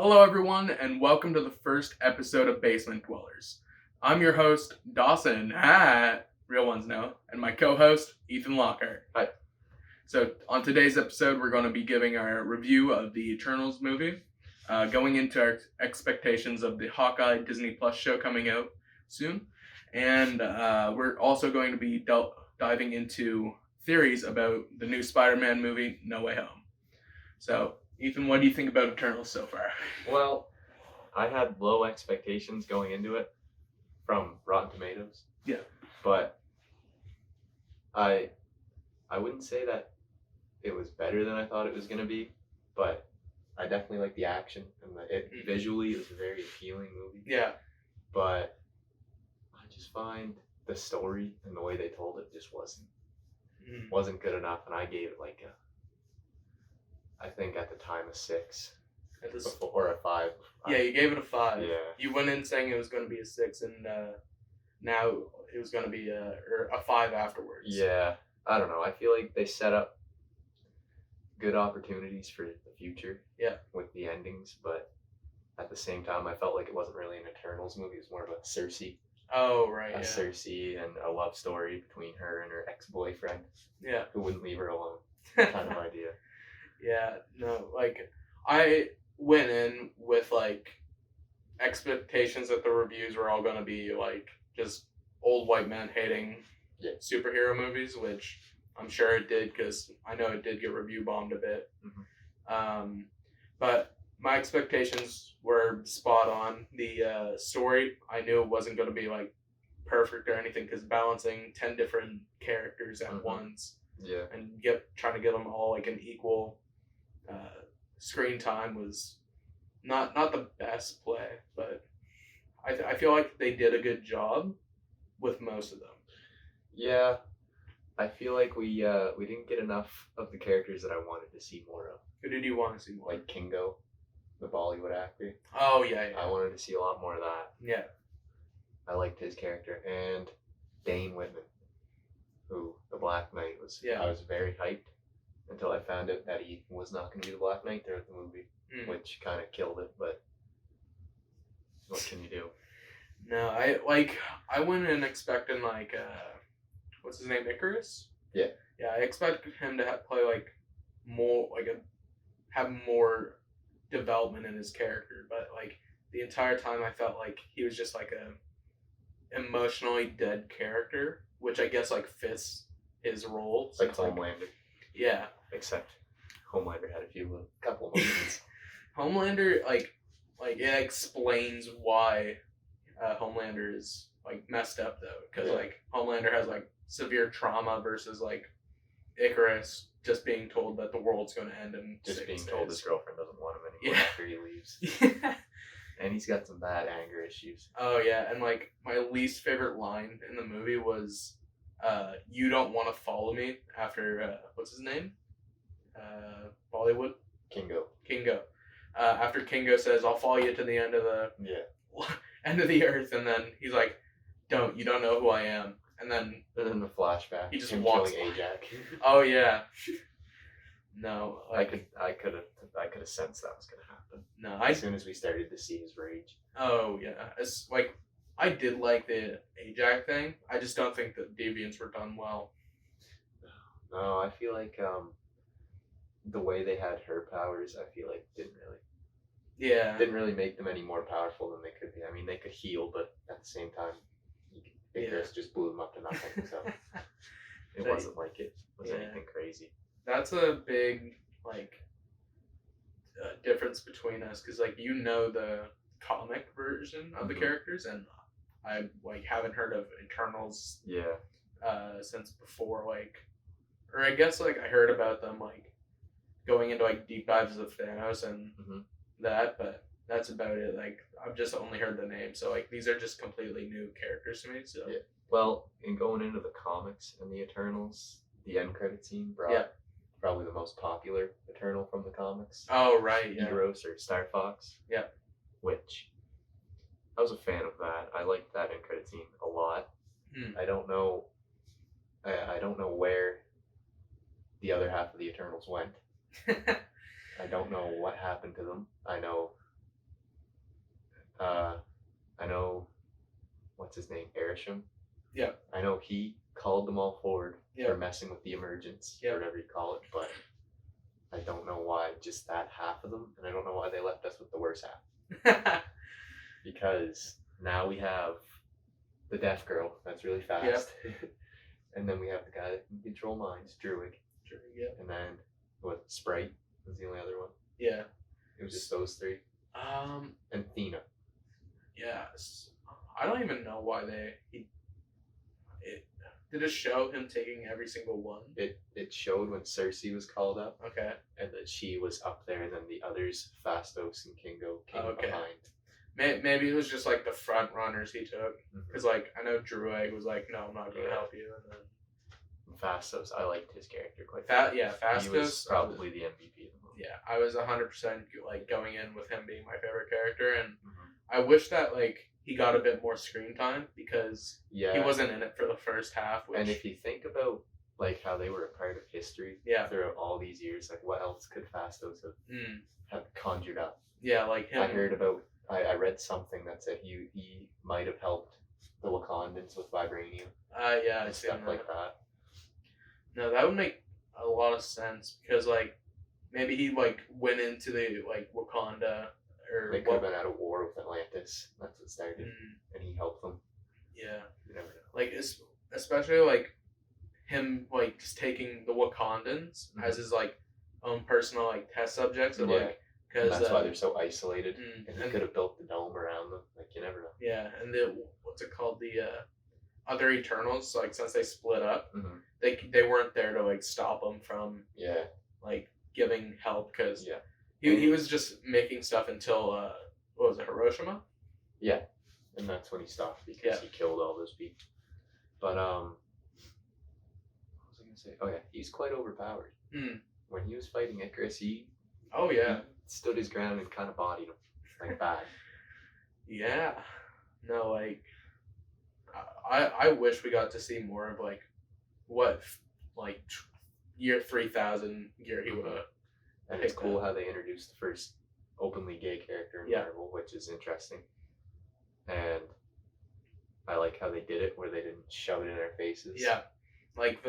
Hello, everyone, and welcome to the first episode of Basement Dwellers. I'm your host, Dawson, Real Ones Know, and my co-host, Ethan Lockhart. Hi. So, on today's episode, we're going to be giving our review of the Eternals movie, going into our expectations of the Hawkeye Disney Plus show coming out soon, and we're also going to be diving into theories about the new Spider-Man movie, No Way Home. So, Ethan, what do you think about Eternals so far? Well, I had low expectations going into it from Rotten Tomatoes. Yeah. But I wouldn't say that it was better than I thought it was going to be, but I definitely like the action and visually it was a very appealing movie. Yeah. But I just find the story and the way they told it just wasn't good enough, and I gave it like I think at the time a 6. Or a 5. Yeah, you gave it a 5. Yeah. You went in saying it was going to be a 6, and now it was going to be a 5 afterwards. Yeah, I don't know. I feel like they set up good opportunities for the future. Yeah. With the endings, but at the same time, I felt like it wasn't really an Eternals movie. It was more of a Cersei. Oh, right. A Cersei and a love story between her and her ex-boyfriend. Yeah. Who wouldn't leave her alone. Kind of idea. Yeah. No, like I went in with like expectations that the reviews were all going to be like just old white men hating superhero movies, which I'm sure it did because I know it did get review bombed a bit. Mm-hmm. But my expectations were spot on. The story, I knew it wasn't going to be like perfect or anything because balancing 10 different characters at once, and trying to get them all like an equal screen time was not the best play, but I feel like they did a good job with most of them. Yeah, I feel like we didn't get enough of the characters that I wanted to see more of. Who did you want to see more? Like Kingo, the Bollywood actor. Oh yeah. I wanted to see a lot more of that. Yeah. I liked his character, and Dane Whitman, who the Black Knight was. Yeah. I was very hyped until I found out that he was not going to be the Black Knight throughout the movie, which kind of killed it. But what can you do? No, I went in expecting like what's his name, Icarus? Yeah. Yeah, I expected him to play like more have more development in his character, but like the entire time I felt like he was just like a emotionally dead character, which I guess like fits his role. Like Homelander. Yeah. Except Homelander had a couple of moments. Homelander, like it explains why Homelander is like messed up though, because like Homelander has like severe trauma versus like Icarus just being told that the world's going to end in just 6 being days. Told his girlfriend doesn't want him anymore after he leaves. And he's got some bad anger issues. Oh yeah, and like my least favorite line in the movie was, "You don't want to follow me," after what's his name? Bollywood. Kingo. After Kingo says, "I'll follow you to the end of the end of the earth," and then he's like, you don't know who I am," and then the flashback, he just walks killing Ajax. Oh yeah. No, I could have sensed that was gonna happen. No, as soon as we started to see his rage. Oh yeah, it's like I did like the Ajax thing. I just don't think the deviants were done well. No, I feel like the way they had her powers, I feel like didn't really make them any more powerful than they could be. I mean, they could heal, but at the same time, Icarus just blew them up to nothing. So it wasn't like it was anything crazy. That's a big like difference between us, because like the comic version of the characters, and I like haven't heard of Eternals since before, like, or I guess like I heard about them like going into like deep dives of Thanos and that, but that's about it. Like I've just only heard the name, so like these are just completely new characters to me. So well, in going into the comics and the Eternals, the end credit scene brought probably the most popular Eternal from the comics. Oh right, yeah. Eros or Star Fox. Yeah. Which I was a fan of that. I liked that end credit scene a lot. I don't know where the other half of the Eternals went. I don't know what happened to them. I know I know, what's his name, Erisham? Yeah. I know he called them all forward Yeah. for messing with the emergence, or whatever you call it, but I don't know why just that half of them, and I don't know why they left us with the worst half. Because now we have the deaf girl that's really fast, and then we have the guy that can control minds, Druid, and then Sprite was the only other one. Yeah, it was just those three. And Thena. Yes, I don't even know why did it show him taking every single one? It showed when Cersei was called up. Okay. And that she was up there, and then the others, Phastos and Kingo, came behind. Maybe it was just like the front runners he took, because like I know Druid was like, no, I'm not going to help you, and then Phastos, I liked his character quite. Phastos. He was probably the MVP of the movie. Yeah, I was 100% like going in with him being my favorite character, and I wish that like he got a bit more screen time, because he wasn't in it for the first half. And if you think about like how they were a part of history throughout all these years, like what else could Phastos have conjured up? Yeah, like him. I read something that said he might have helped the Wakandans with vibranium. And stuff like that. No, that would make a lot of sense, because like maybe he like went into the like Wakanda, or they could have been at a war with Atlantis. That's what started, and he helped them. Yeah, you never know. Like especially like him like just taking the Wakandans as his like own personal like test subjects, and like because that's why they're so isolated, and he could have built the dome around them. Like you never know. Yeah, and what's it called, the other Eternals, like since they split up, they weren't there to like stop them from like giving help, because he was just making stuff until what was it, Hiroshima? Yeah, and that's when he stopped, because he killed all those people. But what was I gonna say? Oh yeah, he's quite overpowered. When he was fighting Icarus, he stood his ground and kind of bodied him like bad. Yeah, no, like I wish we got to see more of like what like year 3000 year he would have. And it's cool how they introduced the first openly gay character in Marvel, which is interesting. And I like how they did it, where they didn't shove it in our faces. Yeah, like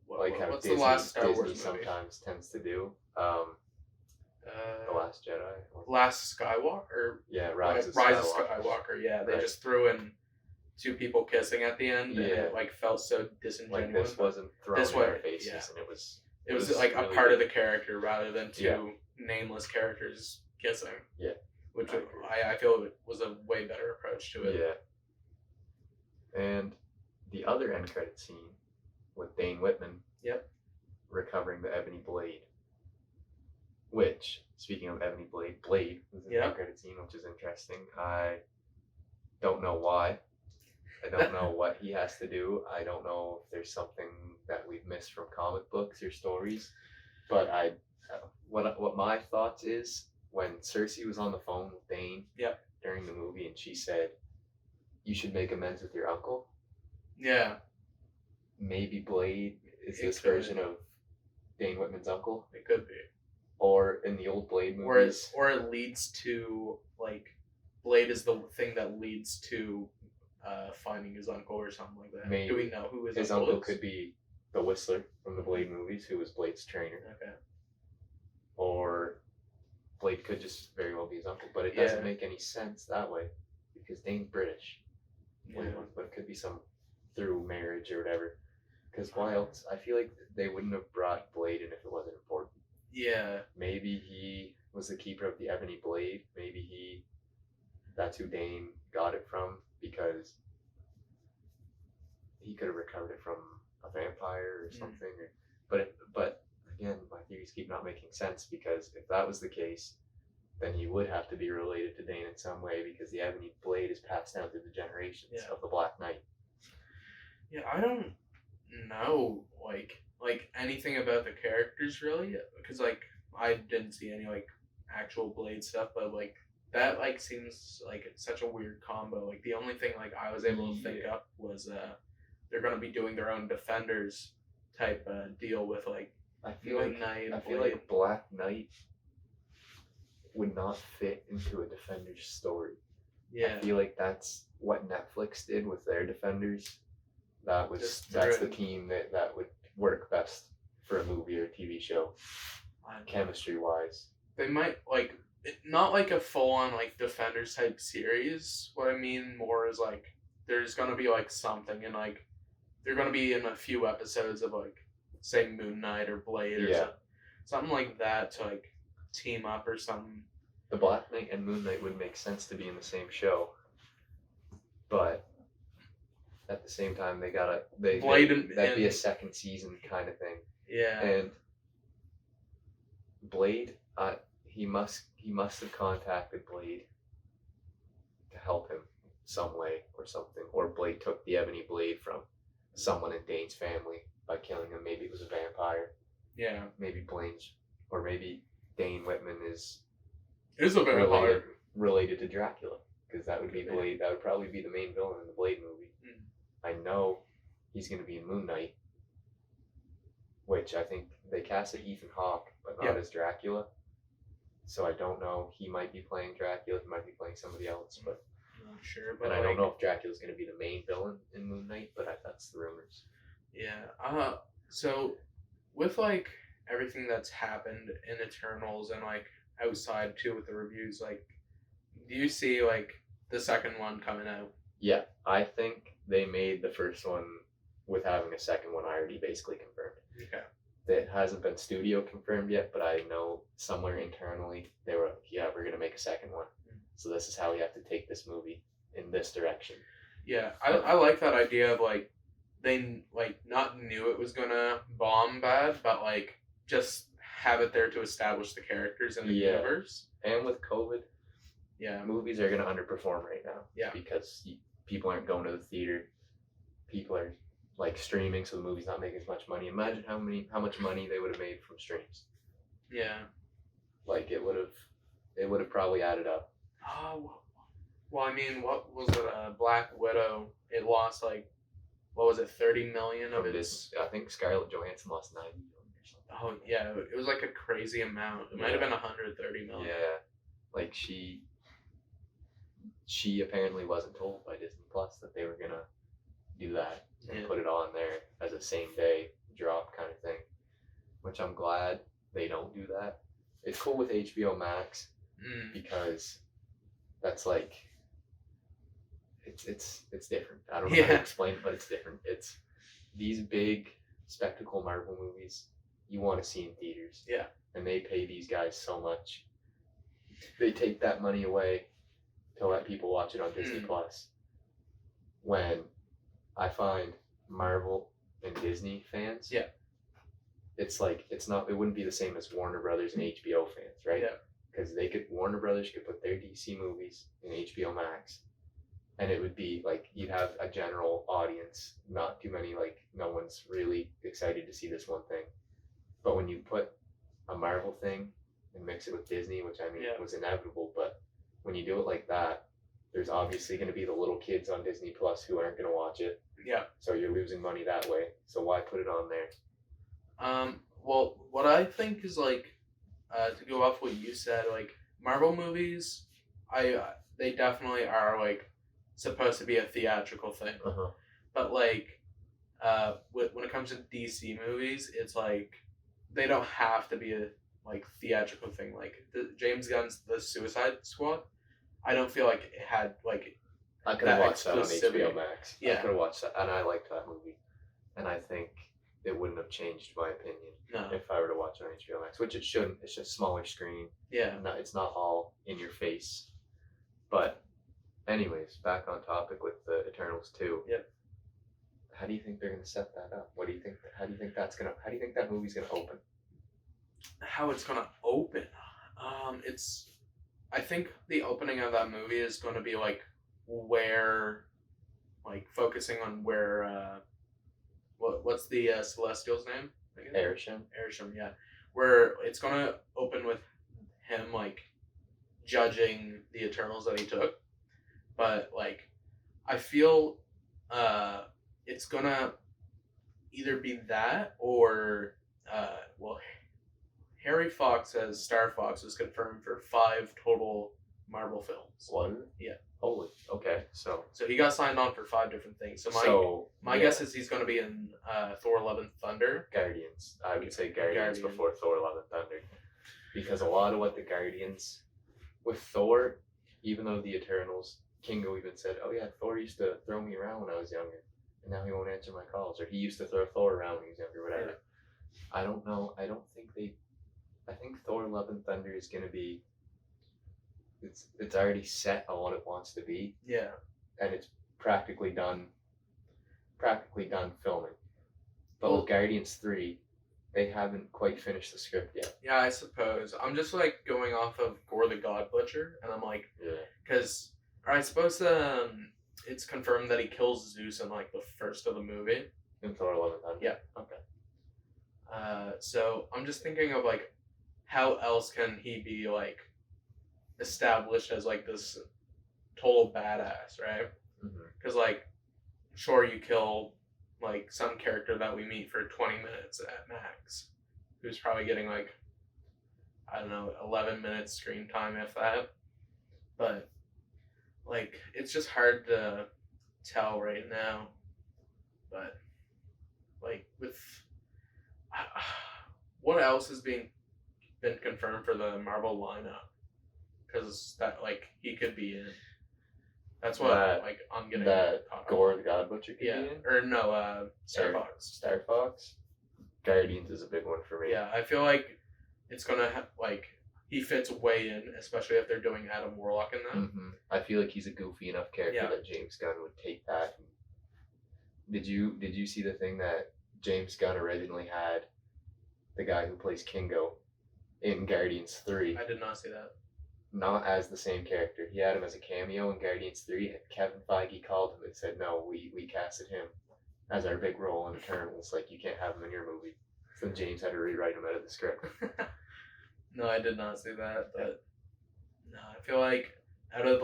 what's Disney, the last Star Wars movie sometimes tends to do. The Last Jedi. Last Skywalker. Yeah, Rise of Skywalker. Yeah, they just threw in two people kissing at the end, and it like felt so disingenuous. Like this wasn't thrown in our faces, and it was like really a part of the character rather than two nameless characters kissing. Yeah, which I feel was a way better approach to it. Yeah, and the other end credit scene with Dane Whitman. Recovering the Ebony Blade. Which, speaking of Ebony Blade was the end credit scene, which is interesting. I don't know why. I don't know what he has to do. I don't know if there's something that we've missed from comic books or stories. But what my thoughts is, when Cersei was on the phone with Dane during the movie, and she said, "You should make amends with your uncle." Yeah. Maybe Blade is this version of Dane Whitman's uncle. It could be. Or in the old Blade movies. Or it leads to, like, Blade is the thing that leads to finding his uncle or something like that. Maybe. Do we know who his uncle is? Could be the Whistler from the Blade movies, who was Blade's trainer. Okay. Or Blade could just very well be his uncle, but it doesn't make any sense that way, because Dane's British. But it could be some through marriage or whatever. Because why else? I feel like they wouldn't have brought Blade in if it wasn't important. Yeah. Maybe he was the keeper of the Ebony Blade. Maybe that's who Dane got it from, because he could have recovered it from a vampire or something. But again, my theories keep not making sense, because if that was the case, then he would have to be related to Dane in some way, because the Ebony Blade is passed down through the generations of the Black Knight. Yeah, I don't know like anything about the characters really, because like I didn't see any like actual Blade stuff, but like that like seems like it's such a weird combo. Like the only thing like I was able to think up was they're gonna be doing their own Defenders type deal with like I feel like Black Knight would not fit into a Defenders story. Yeah. I feel like that's what Netflix did with their Defenders. That's the team that would work best for a movie or a TV show, chemistry wise. They might like not like a full on like Defenders type series. What I mean more is like there's gonna be like something and like they're gonna be in a few episodes of like say Moon Knight or Blade or something like that to like team up or something. The Black Knight and Moon Knight would make sense to be in the same show, but at the same time that'd be a second season kind of thing. Yeah. And Blade, he must have contacted Blade to help him some way or something, or Blade took the ebony blade from someone in Dane's family by killing him. Maybe it was a vampire. Yeah. Maybe maybe Dane Whitman is a vampire related to Dracula, because that would be Blade. That would probably be the main villain in the Blade movie. I know he's going to be in Moon Knight, which I think they casted Ethan Hawke, but not as Dracula. So I don't know. He might be playing Dracula. He might be playing somebody else, but I'm not sure. But and I don't know if Dracula's going to be the main villain in Moon Knight, but that's the rumors. Yeah. So with like everything that's happened in Eternals and like outside too with the reviews, like, do you see like the second one coming out? Yeah, I think they made the first one with having a second one already basically confirmed. Okay. It hasn't been studio confirmed yet, but I know somewhere internally they were we're going to make a second one. So this is how we have to take this movie in this direction. Yeah, I like that idea of like they like not knew it was gonna bomb bad, but like just have it there to establish the characters in the universe. And with COVID, movies are gonna underperform right now. Yeah, because people aren't going to the theater. People are like streaming, so the movie's not making as much money. Imagine how much money they would have made from streams. Yeah, like it would have probably added up. Oh, well, I mean, what was it? Black Widow. It lost like, what was it? 30 million of its. I think Scarlett Johansson lost 90 million or something. Oh yeah, it was like a crazy amount. It might have been 130 million. Yeah, like she apparently wasn't told by Disney Plus that they were gonna do that and put it on there as a same day drop kind of thing, which I'm glad they don't do that. It's cool with HBO Max because that's like it's different. I don't know how to explain it, but it's different. It's these big spectacle Marvel movies you want to see in theaters. Yeah. And they pay these guys so much. They take that money away to let people watch it on Disney Plus. When I find Marvel and Disney fans, it's like it wouldn't be the same as Warner Brothers and HBO fans, right? Yeah. Because Warner Brothers could put their DC movies in HBO Max, and it would be like you'd have a general audience, not too many, like no one's really excited to see this one thing. But when you put a Marvel thing and mix it with Disney, which I mean was inevitable, but when you do it like that, there's obviously going to be the little kids on Disney Plus who aren't going to watch it. Yeah. So you're losing money that way. So why put it on there? Well, what I think is like, to go off what you said, like Marvel movies, they definitely are like supposed to be a theatrical thing. Uh-huh. But like, when it comes to DC movies, it's like they don't have to be a like theatrical thing. Like James Gunn's The Suicide Squad, I don't feel like it had like. I could have watched that on HBO Max. Yeah. I could have watched that, and I liked that movie, and I think it wouldn't have changed my opinion if I were to watch it on HBO Max, which it shouldn't. It's just smaller screen. Yeah. It's not all in your face. But anyways, back on topic with the Eternals 2. Yep. How do you think they're going to set that up? What do you think? How do you think that movie's going to open? How it's going to open? I think the opening of that movie is going to be like focusing on where what's the Celestial's name? Arishem, yeah. Where it's gonna open with him like judging the Eternals that he took, but like I feel it's gonna either be that or Harry Fox as Star Fox was confirmed for 5 total Marvel films. One? Yeah. Holy. Okay. So he got signed on for 5 different things. So my guess is he's going to be in Thor: Love and Thunder. Guardians. I would say Guardians before Thor: Love and Thunder, because a lot of what the Guardians with Thor, even though the Eternals, Kingo even said, "Oh yeah, Thor used to throw me around when I was younger, and now he won't answer my calls," or he used to throw Thor around when he was younger, whatever. Yeah. I don't know. I don't think they. I think Thor: Love and Thunder is going to be. It's already set on what it wants to be. Yeah. And it's practically done filming. But with Guardians 3, they haven't quite finished the script yet. Yeah, I suppose. I'm just like going off of Gore the God Butcher, and I'm like, because I suppose it's confirmed that he kills Zeus in like the first of the movie. In Thor: Love and Thunder. Yeah. Okay. So I'm just thinking of like, how else can he be like established as like this total badass, right? Because like, sure, you kill like some character that we meet for 20 minutes at max, who's probably getting like, I don't know, 11 minutes screen time, if that. But like, it's just hard to tell right now. But like, with what else has been confirmed for the Marvel lineup? Because that like he could be in. That's what I'm getting. That Gore the God Butcher could be in? Or no, Star Fox. Star Fox? Guardians is a big one for me. Yeah, I feel like it's gonna he fits way in, especially if they're doing Adam Warlock in that. Mm-hmm. I feel like he's a goofy enough character that James Gunn would take that. Did you see the thing that James Gunn originally had the guy who plays Kingo in Guardians 3? I did not see that. Not as the same character. He had him as a cameo in Guardians 3, and Kevin Feige called him and said, "No, we casted him as our big role in Eternals. Like, you can't have him in your movie." So James had to rewrite him out of the script. No, I did not see that, but no, I feel like out of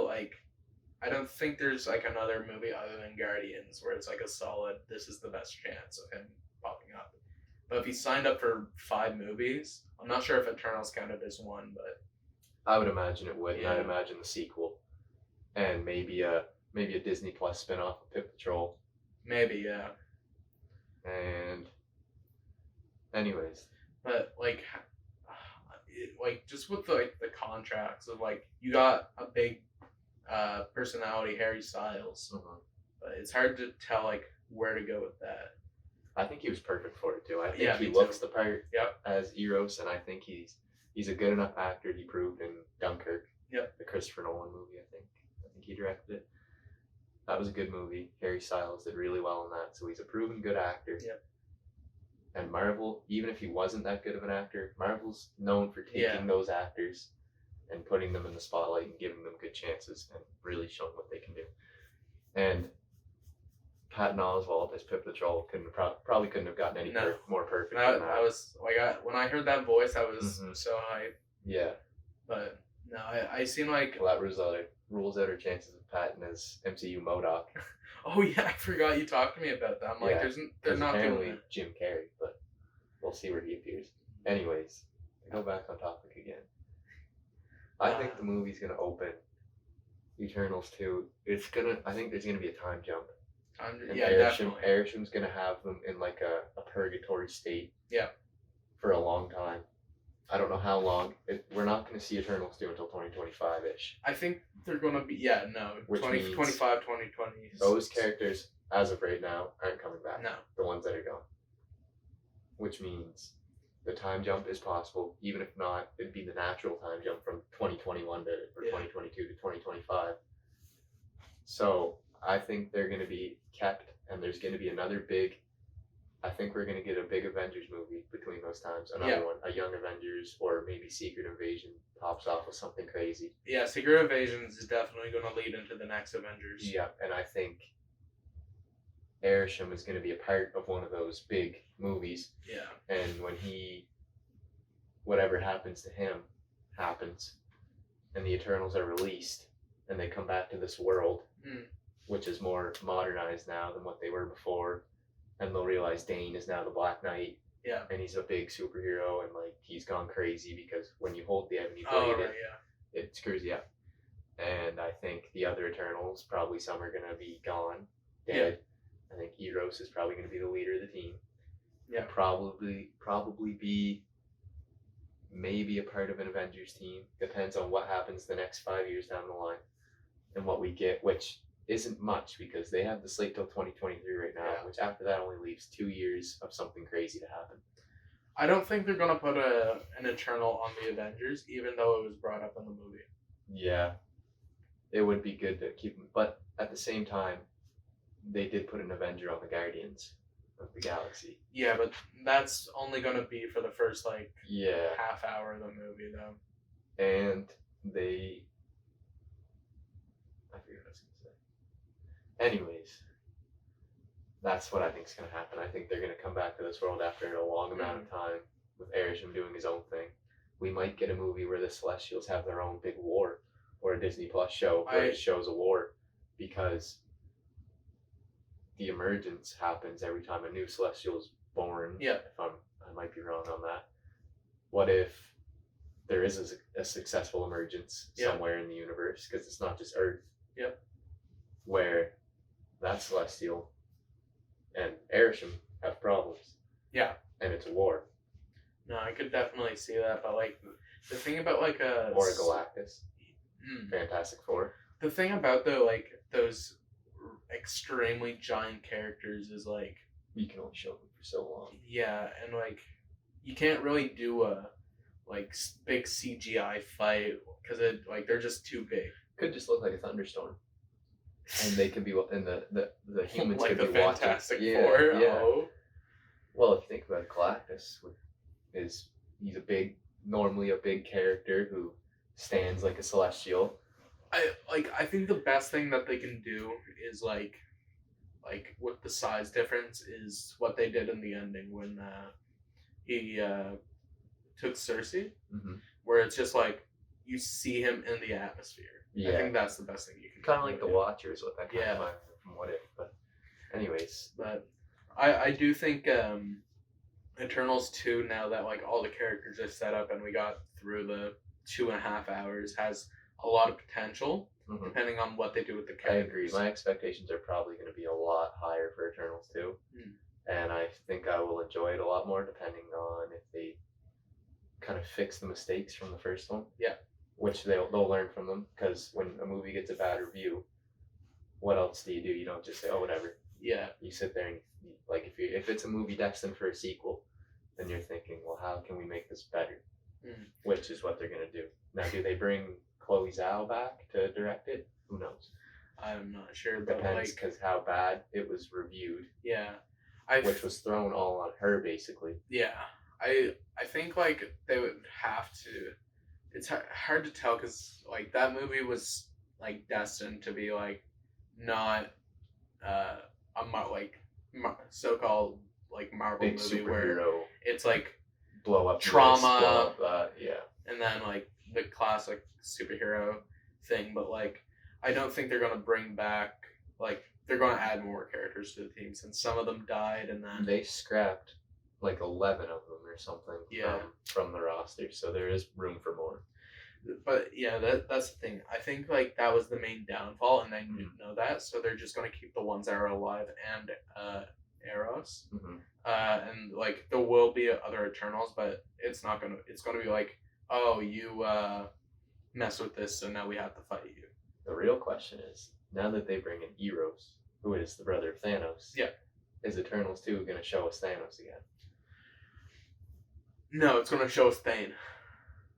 I don't think there's like another movie other than Guardians where it's like a solid, this is the best chance of him popping up. But if he signed up for 5 movies, I'm not sure if Eternals counted as one, but I would imagine it would, and I'd imagine the sequel, and maybe a Disney Plus spinoff of Pit Patrol. Maybe, yeah. And, anyways, but like just with the contracts of like, you got a big personality, Harry Styles, but it's hard to tell like where to go with that. I think he was perfect for it too. I think he looks the part as Eros, and I think he's a good enough actor. He proved in Dunkirk, the Christopher Nolan movie. I think he directed it. That was a good movie. Harry Styles did really well in that, so he's a proven good actor. Yep. And Marvel, even if he wasn't that good of an actor, Marvel's known for taking those actors and putting them in the spotlight and giving them good chances and really showing what they can do. And Patton Oswalt as Pip Patrol probably couldn't have gotten any more perfect than that. I was like, when I heard that voice, I was so hyped. Yeah. But no, I seem like... Well, that rules out our chances of Patton as MCU MODOK. Oh yeah, I forgot you talked to me about that. I'm like, they're not apparently Jim Carrey, but we'll see where he appears. Anyways, to go back on topic again. I think the movie's gonna open Eternals 2. I think there's gonna be a time jump. Definitely. Arisham's gonna have them in like a purgatory state. Yeah. For a long time. I don't know how long. We're not going to see Eternals 2 until 2025-ish. I think they're going to be, 2025, 2020. Those characters, as of right now, aren't coming back. No. The ones that are gone. Which means the time jump is possible. Even if not, it'd be the natural time jump from 2021 to 2022 to 2025. So I think they're going to be kept, and there's going to be another big... I think we're going to get a big Avengers movie between those times. Another one, a Young Avengers, or maybe Secret Invasion pops off with something crazy. Yeah, Secret Invasion is definitely going to lead into the next Avengers. Yeah, and I think Arishem is going to be a part of one of those big movies. Yeah. And when whatever happens to him happens, and the Eternals are released, and they come back to this world, which is more modernized now than what they were before. And they'll realize Dane is now the Black Knight. Yeah. And he's a big superhero, and like he's gone crazy because when you hold the enemy blade, it screws you up. and I think the other Eternals, probably some are gonna be gone, dead. Yeah. I think Eros is probably gonna be the leader of the team. Yeah. Probably be maybe a part of an Avengers team. Depends on what happens the next 5 years down the line and what we get, which isn't much because they have the slate till 2023 right now, which after that only leaves 2 years of something crazy to happen. I don't think they're gonna put an Eternal on the Avengers, even though it was brought up in the movie. Yeah, it would be good to keep them, but at the same time, they did put an Avenger on the Guardians of the Galaxy. Yeah, but that's only gonna be for the first half hour of the movie, though. And I forget what I was gonna say. Anyways, that's what I think is gonna happen. I think they're gonna come back to this world after a long amount of time with Arishem doing his own thing. We might get a movie where the Celestials have their own big war, or a Disney Plus show where it shows a war, because the emergence happens every time a new Celestial is born. Yeah. I might be wrong on that. What if there is a successful emergence somewhere in the universe? Because it's not just Earth. Yep. Where that Celestial and Arishem have problems. Yeah. And it's a war. No, I could definitely see that, but the thing about or a Galactus. Fantastic Four. The thing about those extremely giant characters is you can only show them for so long. Yeah, and you can't really do a big CGI fight because they're just too big. Could just look like a thunderstorm, and they could be and the humans could be watching. Fantastic Four. Yeah. Oh. Well, if you think about it, Galactus, he's normally a big character who stands like a Celestial. I think the best thing that they can do is with the size difference is what they did in the ending when he took Cersei, where it's just you see him in the atmosphere. Yeah. I think that's the best thing you can do. Kind of like the Watchers with that kind of mind from What If. But anyways. But I do think Eternals 2, now that all the characters are set up and we got through the 2.5 hours, has a lot of potential, depending on what they do with the characters. I agree. My expectations are probably going to be a lot higher for Eternals 2. And I think I will enjoy it a lot more depending on if they kind of fix the mistakes from the first one. Yeah. Which they'll learn from them, because when a movie gets a bad review, what else do? You don't just say, oh, whatever. Yeah. You sit there and, if it's a movie destined for a sequel, then you're thinking, well, how can we make this better? Which is what they're going to do. Now, do they bring Chloe Zhao back to direct it? Who knows? I'm not sure. But depends, because how bad it was reviewed. Yeah. Which was thrown all on her, basically. Yeah. I think they would have to. It's hard to tell because that movie was destined to be not so-called Marvel big movie superhero where it's blow up trauma, yeah, and then the classic superhero thing. But I don't think they're gonna bring back they're gonna add more characters to the team since some of them died, and then they scrapped 11 of them or something from the roster, so there is room for more. But yeah, that's the thing. I think that was the main downfall, and they didn't know that, so they're just gonna keep the ones that are alive and Eros. And there will be other Eternals, but it's gonna be oh, you mess with this, so now we have to fight you. The real question is, now that they bring in Eros, who is the brother of Thanos, is Eternals 2 gonna show us Thanos again? No, it's gonna show us Thane.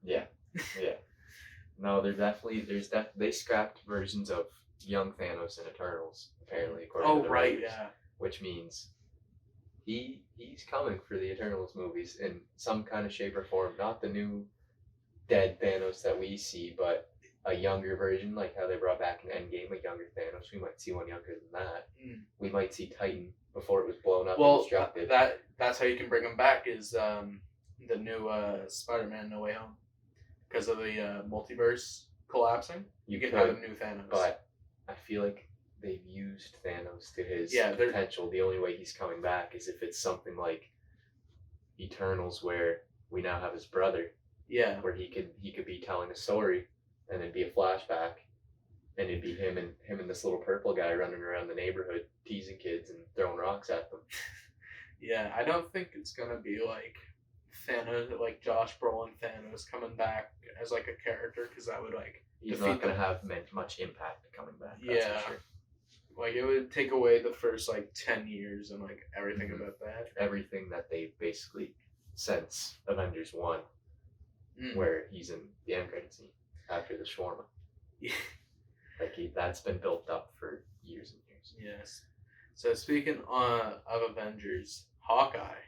Yeah. No, they scrapped versions of young Thanos in Eternals, apparently, according to the writers, which means he's coming for the Eternals movies in some kind of shape or form. Not the new dead Thanos that we see, but a younger version, like how they brought back in Endgame a younger Thanos. We might see one younger than that. We might see Titan before it was blown up and destructed. That's how you can bring him back is the new Spider-Man No Way Home. Because of the multiverse collapsing, you can have a new Thanos. But I feel like they've used Thanos to his potential. The only way he's coming back is if it's something like Eternals, where we now have his brother. Yeah. Where he could be telling a story, and it'd be a flashback, it'd be him and this little purple guy running around the neighborhood teasing kids and throwing rocks at them. Yeah, I don't think it's gonna be like Thanos, like Josh Brolin Thanos coming back as like a character, because that would like he's not gonna have much impact coming back. That's for sure. Like it would take away the first like 10 years and like everything about that. Everything that they basically since Avengers 1, where he's in the end credit scene after the shawarma. Yeah. Like that's been built up for years and years. Yes. So speaking of Avengers, Hawkeye.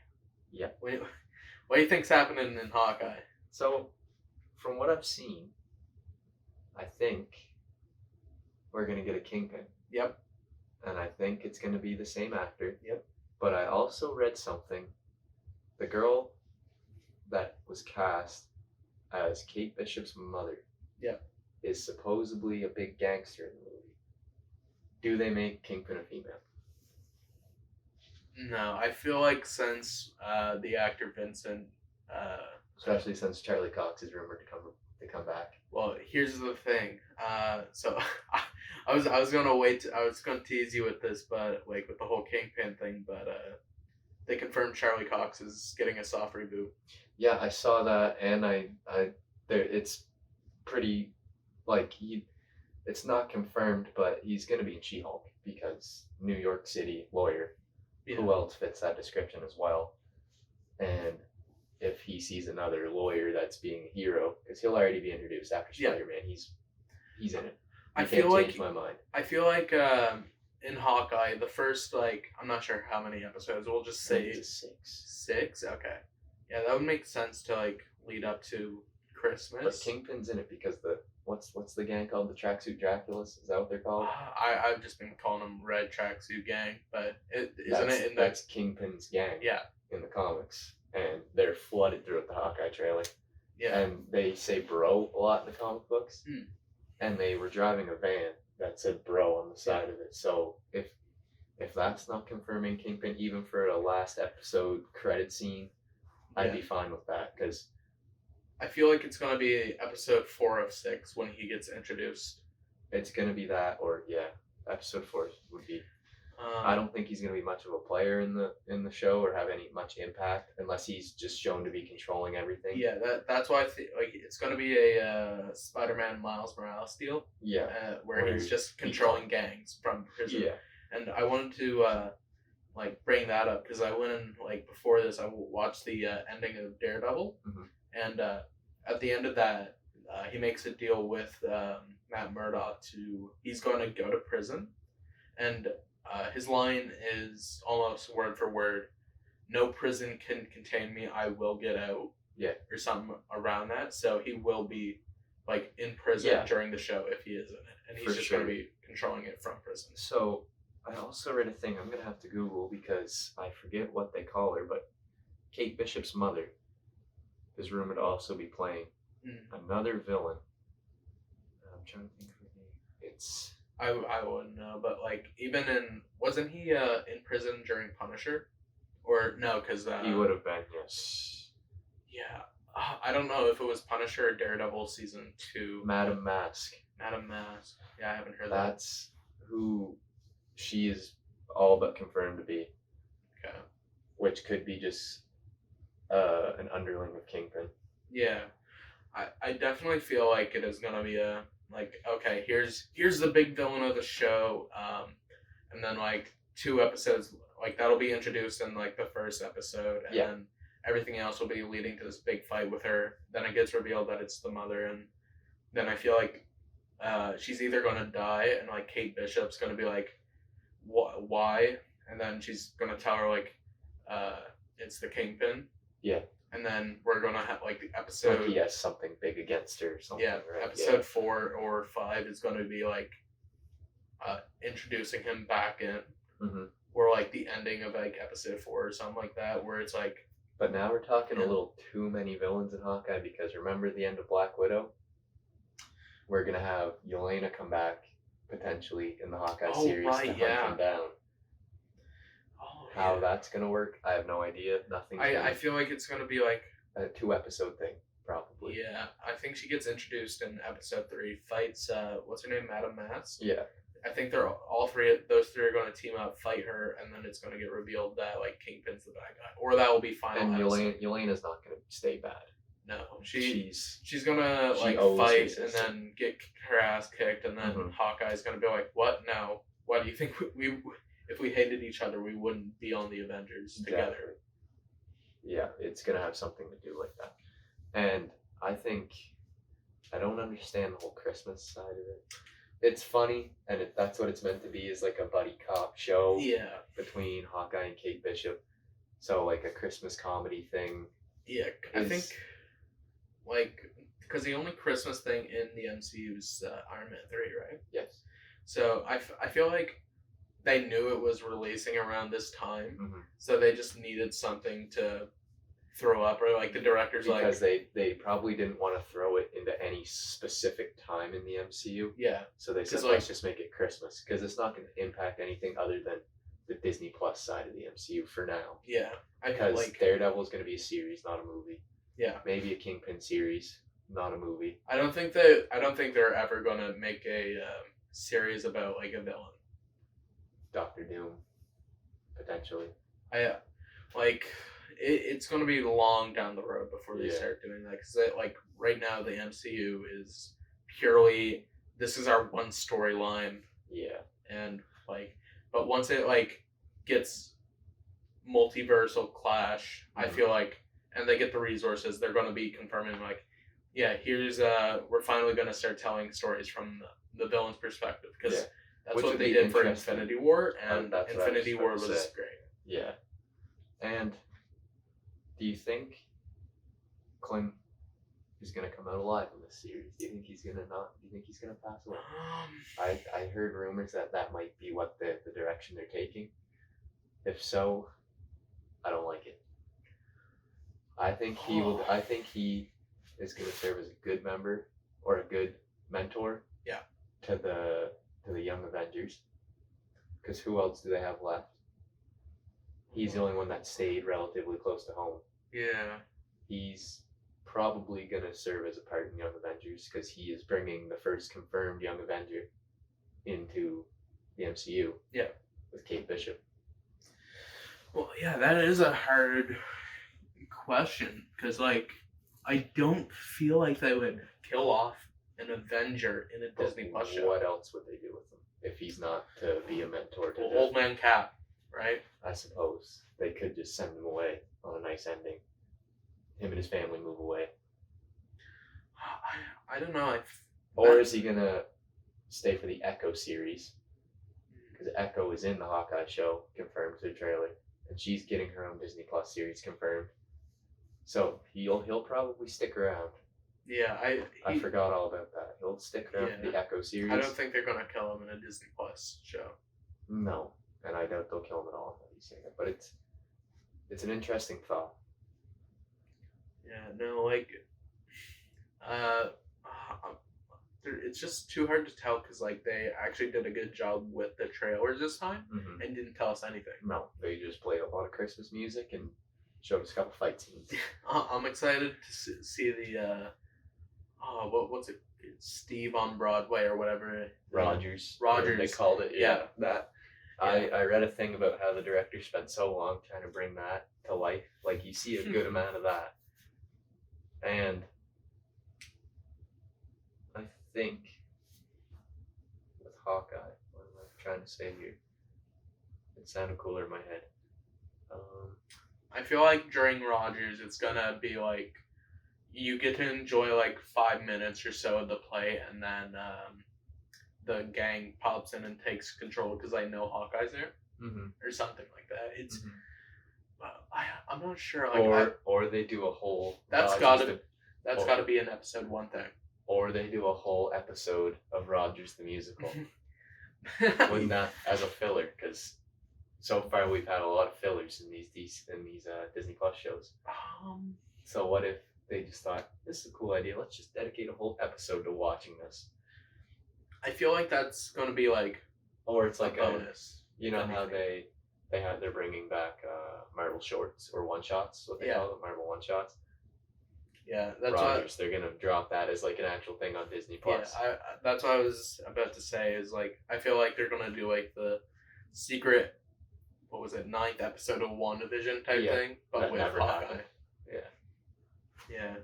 Yeah. What do you think's happening in Hawkeye? So, from what I've seen, I think we're gonna get a Kingpin. Yep. And I think it's gonna be the same actor. Yep. But I also read something. The girl that was cast as Kate Bishop's mother. Yep. Is supposedly a big gangster in the movie. Do they make Kingpin a female? No, I feel like since the actor Vincent, especially since Charlie Cox is rumored to come back. Well, here's the thing. So I was gonna wait. I was gonna tease you with this, but like with the whole Kingpin thing, but they confirmed Charlie Cox is getting a soft reboot. Yeah, I saw that, and it's pretty like it's not confirmed, but he's gonna be in She-Hulk because New York City lawyer. Yeah. Who else fits that description as well? And if he sees another lawyer that's being a hero, because he'll already be introduced after Spider-Man, he's in it. I feel like my mind. I feel like in Hawkeye, the first I'm not sure how many episodes. We'll just say 6. 6. Okay. Yeah, that would make sense to lead up to Christmas. But Kingpin's in it because what's the gang called? The Tracksuit Draculas? Is that what they're called? I've just been calling them Red Tracksuit Gang, but that's Kingpin's gang. Yeah. In the comics, and they're flooded throughout the Hawkeye trailer. Yeah. And they say bro a lot in the comic books. And they were driving a van that said bro on the side of it. So if that's not confirming Kingpin, even for a last episode credit scene, I'd be fine with that, because I feel like it's going to be episode 4 of 6 when he gets introduced. It's going to be that, or episode 4 would be. I don't think he's going to be much of a player in the show or have any much impact unless he's just shown to be controlling everything. Yeah, that's why I think it's going to be a Spider-Man Miles Morales deal. Yeah, where he's just controlling gangs from prison. Yeah, and I wanted to bring that up because I went and before this I watched the ending of Daredevil, and at the end of that he makes a deal with Matt Murdock he's going to go to prison, and his line is almost word for word, "No prison can contain me, I will get out." Yeah. Or something around that. So he will be in prison during the show if he is in it. And he's just going to be controlling it from prison. So I also read a thing I'm going to have to Google because I forget what they call her, but Kate Bishop's mother is rumored to also be playing another villain. I'm trying to think of her name. It's... I wouldn't know, but even wasn't he in prison during Punisher, or no? Because he would have been, yes. Yeah, I don't know if it was Punisher or Daredevil season 2. Madam Mask. Madam Mask. Yeah, I haven't heard that. That's who she is all but confirmed to be. Okay. Which could be just an underling of Kingpin. Yeah, I definitely feel like it is gonna be a. Okay, here's the big villain of the show, and then 2 episodes, that'll be introduced in the first episode, and then everything else will be leading to this big fight with her. Then it gets revealed that it's the mother, and then I feel she's either gonna die, and Kate Bishop's gonna be why, and then she's gonna tell her it's the Kingpin. Yeah. And then we're gonna have the episode. He has something big against her or something. Yeah, right? Episode 4 or 5 is gonna be introducing him back in, or the ending of episode 4 or something like that, where it's But now we're talking a little too many villains in Hawkeye, because remember the end of Black Widow? We're gonna have Yelena come back potentially in the Hawkeye series to hunt him down. How that's gonna work, I have no idea. Nothing. I feel like it's gonna be a 2-episode thing, probably. Yeah, I think she gets introduced in episode 3. Fights what's her name, Madame Mass. Yeah. I think they're all three. Those three are going to team up, fight her, and then it's going to get revealed that like Kingpin's the bad guy, or that will be final. And Yelena's not going to stay bad. No, she's gonna like fight and then get her ass kicked, and then Hawkeye's gonna be like, "What? No. Why do you think we if we hated each other, we wouldn't be on the Avengers together?" Yeah, it's gonna have something to do with that. And I think I don't understand the whole Christmas side of it. It's funny, and that's what it's meant to be, is like a buddy cop show. Yeah. Between Hawkeye and Kate Bishop, so like a Christmas comedy thing. Yeah, I think. Like, because the only Christmas thing in the MCU is Iron Man 3, right? Yes. So I feel like they knew it was releasing around this time, so they just needed something to throw up, or like the director's because they probably didn't want to throw it into any specific time in the MCU. Yeah. So they said, let's just make it Christmas, because it's not going to impact anything other than the Disney Plus side of the MCU for now. Yeah. Because Daredevil is going to be a series, not a movie. Yeah. Maybe a Kingpin series, not a movie. I don't think they're ever gonna make a series about like a villain. Doctor Doom, potentially. It's gonna be long down the road before they start doing that, because like right now the MCU is purely, this is our one storyline. Yeah. And but once it like gets multiversal clash, I feel like. And they get the resources, they're going to be confirming, like, yeah, here's, we're finally going to start telling stories from the villain's perspective. Because that's what they did for Infinity War, and Infinity War was great. Yeah. And do you think Clint is going to come out alive in this series? Do you think he's going to not? Do you think he's going to pass away? I heard rumors that might be what the direction they're taking. If so, I don't like it. I think he will. I think he is going to serve as a good member or a good mentor. Yeah. To the young Avengers. Because who else do they have left? He's the only one that stayed relatively close to home. Yeah. He's probably going to serve as a part in Young Avengers, because he is bringing the first confirmed Young Avenger into the MCU. Yeah. With Kate Bishop. Well, yeah, that is a hard question, because like I don't feel like they would kill off an Avenger in a Disney Plus show. What else would they do with him if he's not to be a mentor to Old Man Cap, right? I suppose they could just send him away on a nice ending. Him and his family move away. I don't know. Or is he gonna stay for the Echo series? Because Echo is in the Hawkeye show, confirmed through the trailer, and she's getting her own Disney Plus series confirmed. So he'll probably stick around. Yeah, I forgot all about that. He'll stick around for the Echo series. I don't think they're gonna kill him in a Disney Plus show. No, and I doubt they'll kill him at all. But it's an interesting thought. Yeah, no, like, it's just too hard to tell, because like they actually did a good job with the trailers this time and didn't tell us anything. No, they just played a lot of Christmas music and showed us a couple fight scenes. I'm excited to see the what's it? Steve on Broadway or whatever. Rogers. They called it. Yeah. That. Yeah. I read a thing about how the director spent so long trying to bring that to life. Like, you see a good amount of that. And I think with Hawkeye, what am I trying to say here? It sounded cooler in my head. I feel like during Rogers, it's gonna be like you get to enjoy like 5 minutes or so of the play, and then the gang pops in and takes control because I know Hawkeye's there, or something like that. It's I'm not sure. Like, or they do a whole. That's gotta be an episode 1 thing. Or they do a whole episode of Rogers the Musical. Wouldn't that as a filler? Because so far we've had a lot of fillers in these Disney Plus shows. So what if they just thought, this is a cool idea, let's just dedicate a whole episode to watching this? I feel like that's going to be like, or it's like a bonus. You know how they're bringing back Marvel shorts or one shots, what they call them, Marvel one shots. Yeah, that's Rogers. They're gonna drop that as like an actual thing on Disney Plus. Yeah, that's what I was about to say. Is like I feel like they're gonna do like the secret, what was it, 9th episode of WandaVision type thing, but that with never Hawkeye. happened. Yeah.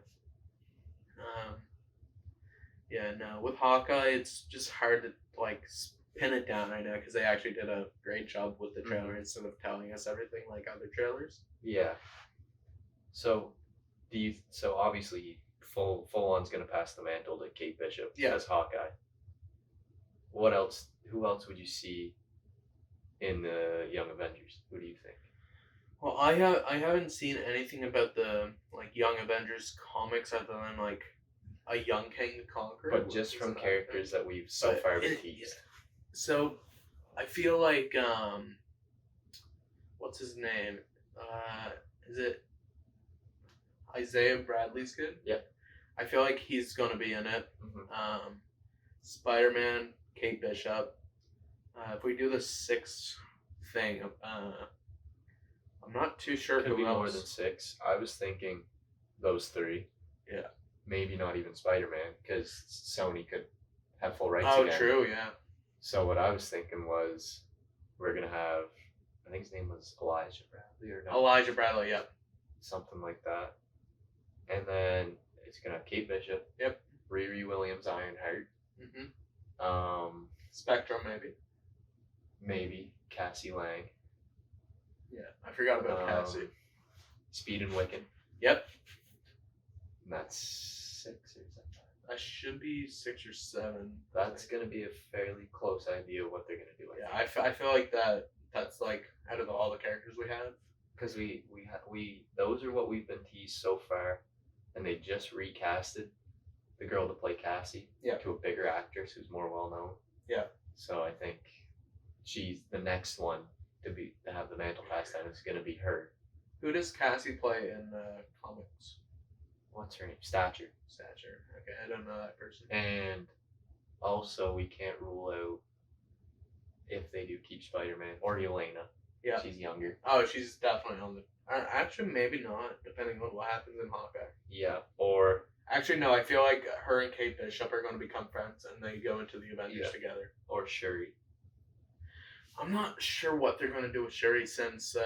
Yeah. No, with Hawkeye, it's just hard to like pin it down right now because they actually did a great job with the trailer instead of telling us everything like other trailers. Yeah. So, so obviously full on's gonna pass the mantle to Kate Bishop as Hawkeye. What else? Who else would you see in the Young Avengers? Who do you think? Well, I haven't seen anything about the like Young Avengers comics other than like a young King the Conqueror. But just from characters that we've so far been teased. So, I feel like what's his name? Is it Isaiah Bradley's kid? Yep. I feel like he's gonna be in it. Mm-hmm. Spider-Man, Kate Bishop. If we do the 6th thing, I'm not too sure Could who be else. more than 6. I was thinking those 3. Yeah. Maybe not even Spider-Man, because Sony could have full rights Oh, again. true, yeah. So what I was thinking was, we're gonna have, I think his name was Elijah Bradley or no? Elijah Bradley, yep. Something like that. And then it's gonna have Kate Bishop. Yep. Riri Williams, Ironheart. Mm-hmm. Spectrum, maybe. Maybe Cassie Lang. Yeah, I forgot about Cassie. Speed and Wiccan. Yep. And that's 6 or 7. That should be 6 or 7. That's gonna be a fairly close idea of what they're gonna do. I feel like that's like out of all the characters we have. Because we those are what we've been teased so far, and they just recasted the girl to play Cassie to a bigger actress who's more well known. Yeah. So I think she's the next one to have the mantle passed down. Is gonna be her. Who does Cassie play in the comics? What's her name? Stature. Okay, I don't know that person. And also, we can't rule out if they do keep Spider-Man or Yelena. Yeah. She's younger. Oh, she's definitely on the... Actually, maybe not, depending on what happens in Hawkeye. Yeah, or... Actually, no, I feel like her and Kate Bishop are going to become friends, and they go into the Avengers together. Or Shuri. I'm not sure what they're going to do with Shuri since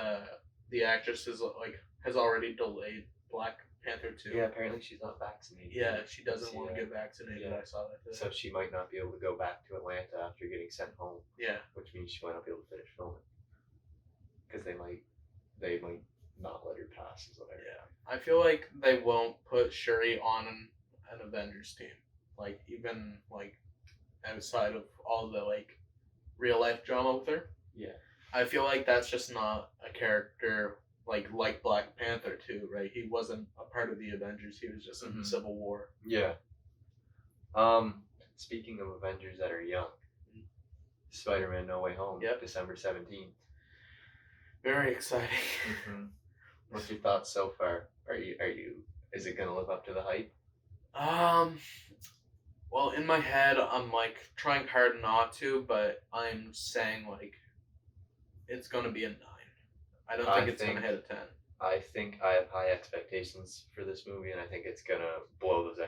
the actress has already delayed Black Panther 2. Yeah, apparently she's not vaccinated. Yeah, she doesn't want to get vaccinated. Yeah. I saw that today. So she might not be able to go back to Atlanta after getting sent home. Yeah. Which means she might not be able to finish filming. Because they might not let her pass or whatever. Yeah. I feel like they won't put Shuri on an Avengers team. Like, even, like, outside of all the, like, real life drama with her. Yeah. I feel like that's just not a character like Black Panther too, right? He wasn't a part of the Avengers. He was just in Civil War. Yeah. Speaking of Avengers that are young, Spider-Man: No Way Home, December 17th. Very exciting. What's your thoughts so far? Is it gonna live up to the hype? Well, in my head, I'm like trying hard not to, but I'm saying like it's gonna be a 9. I don't think it's gonna hit a 10. I think I have high expectations for this movie, and I think it's gonna blow those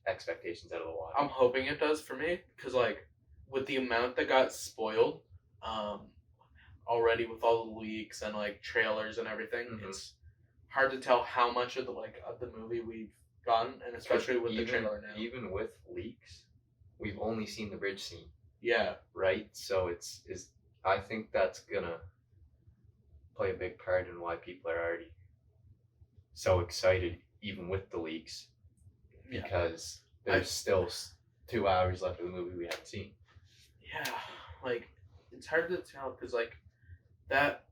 expectations out of the water. I'm hoping it does for me, because like with the amount that got spoiled, already with all the leaks and like trailers and everything, it's hard to tell how much of the movie we've gotten, and especially with the trailer now. Even with leaks, we've only seen the bridge scene. Yeah. Right. So I think that's gonna play a big part in why people are already so excited, even with the leaks, because there's still 2 hours left of the movie we haven't seen. Yeah, like it's hard to tell because like that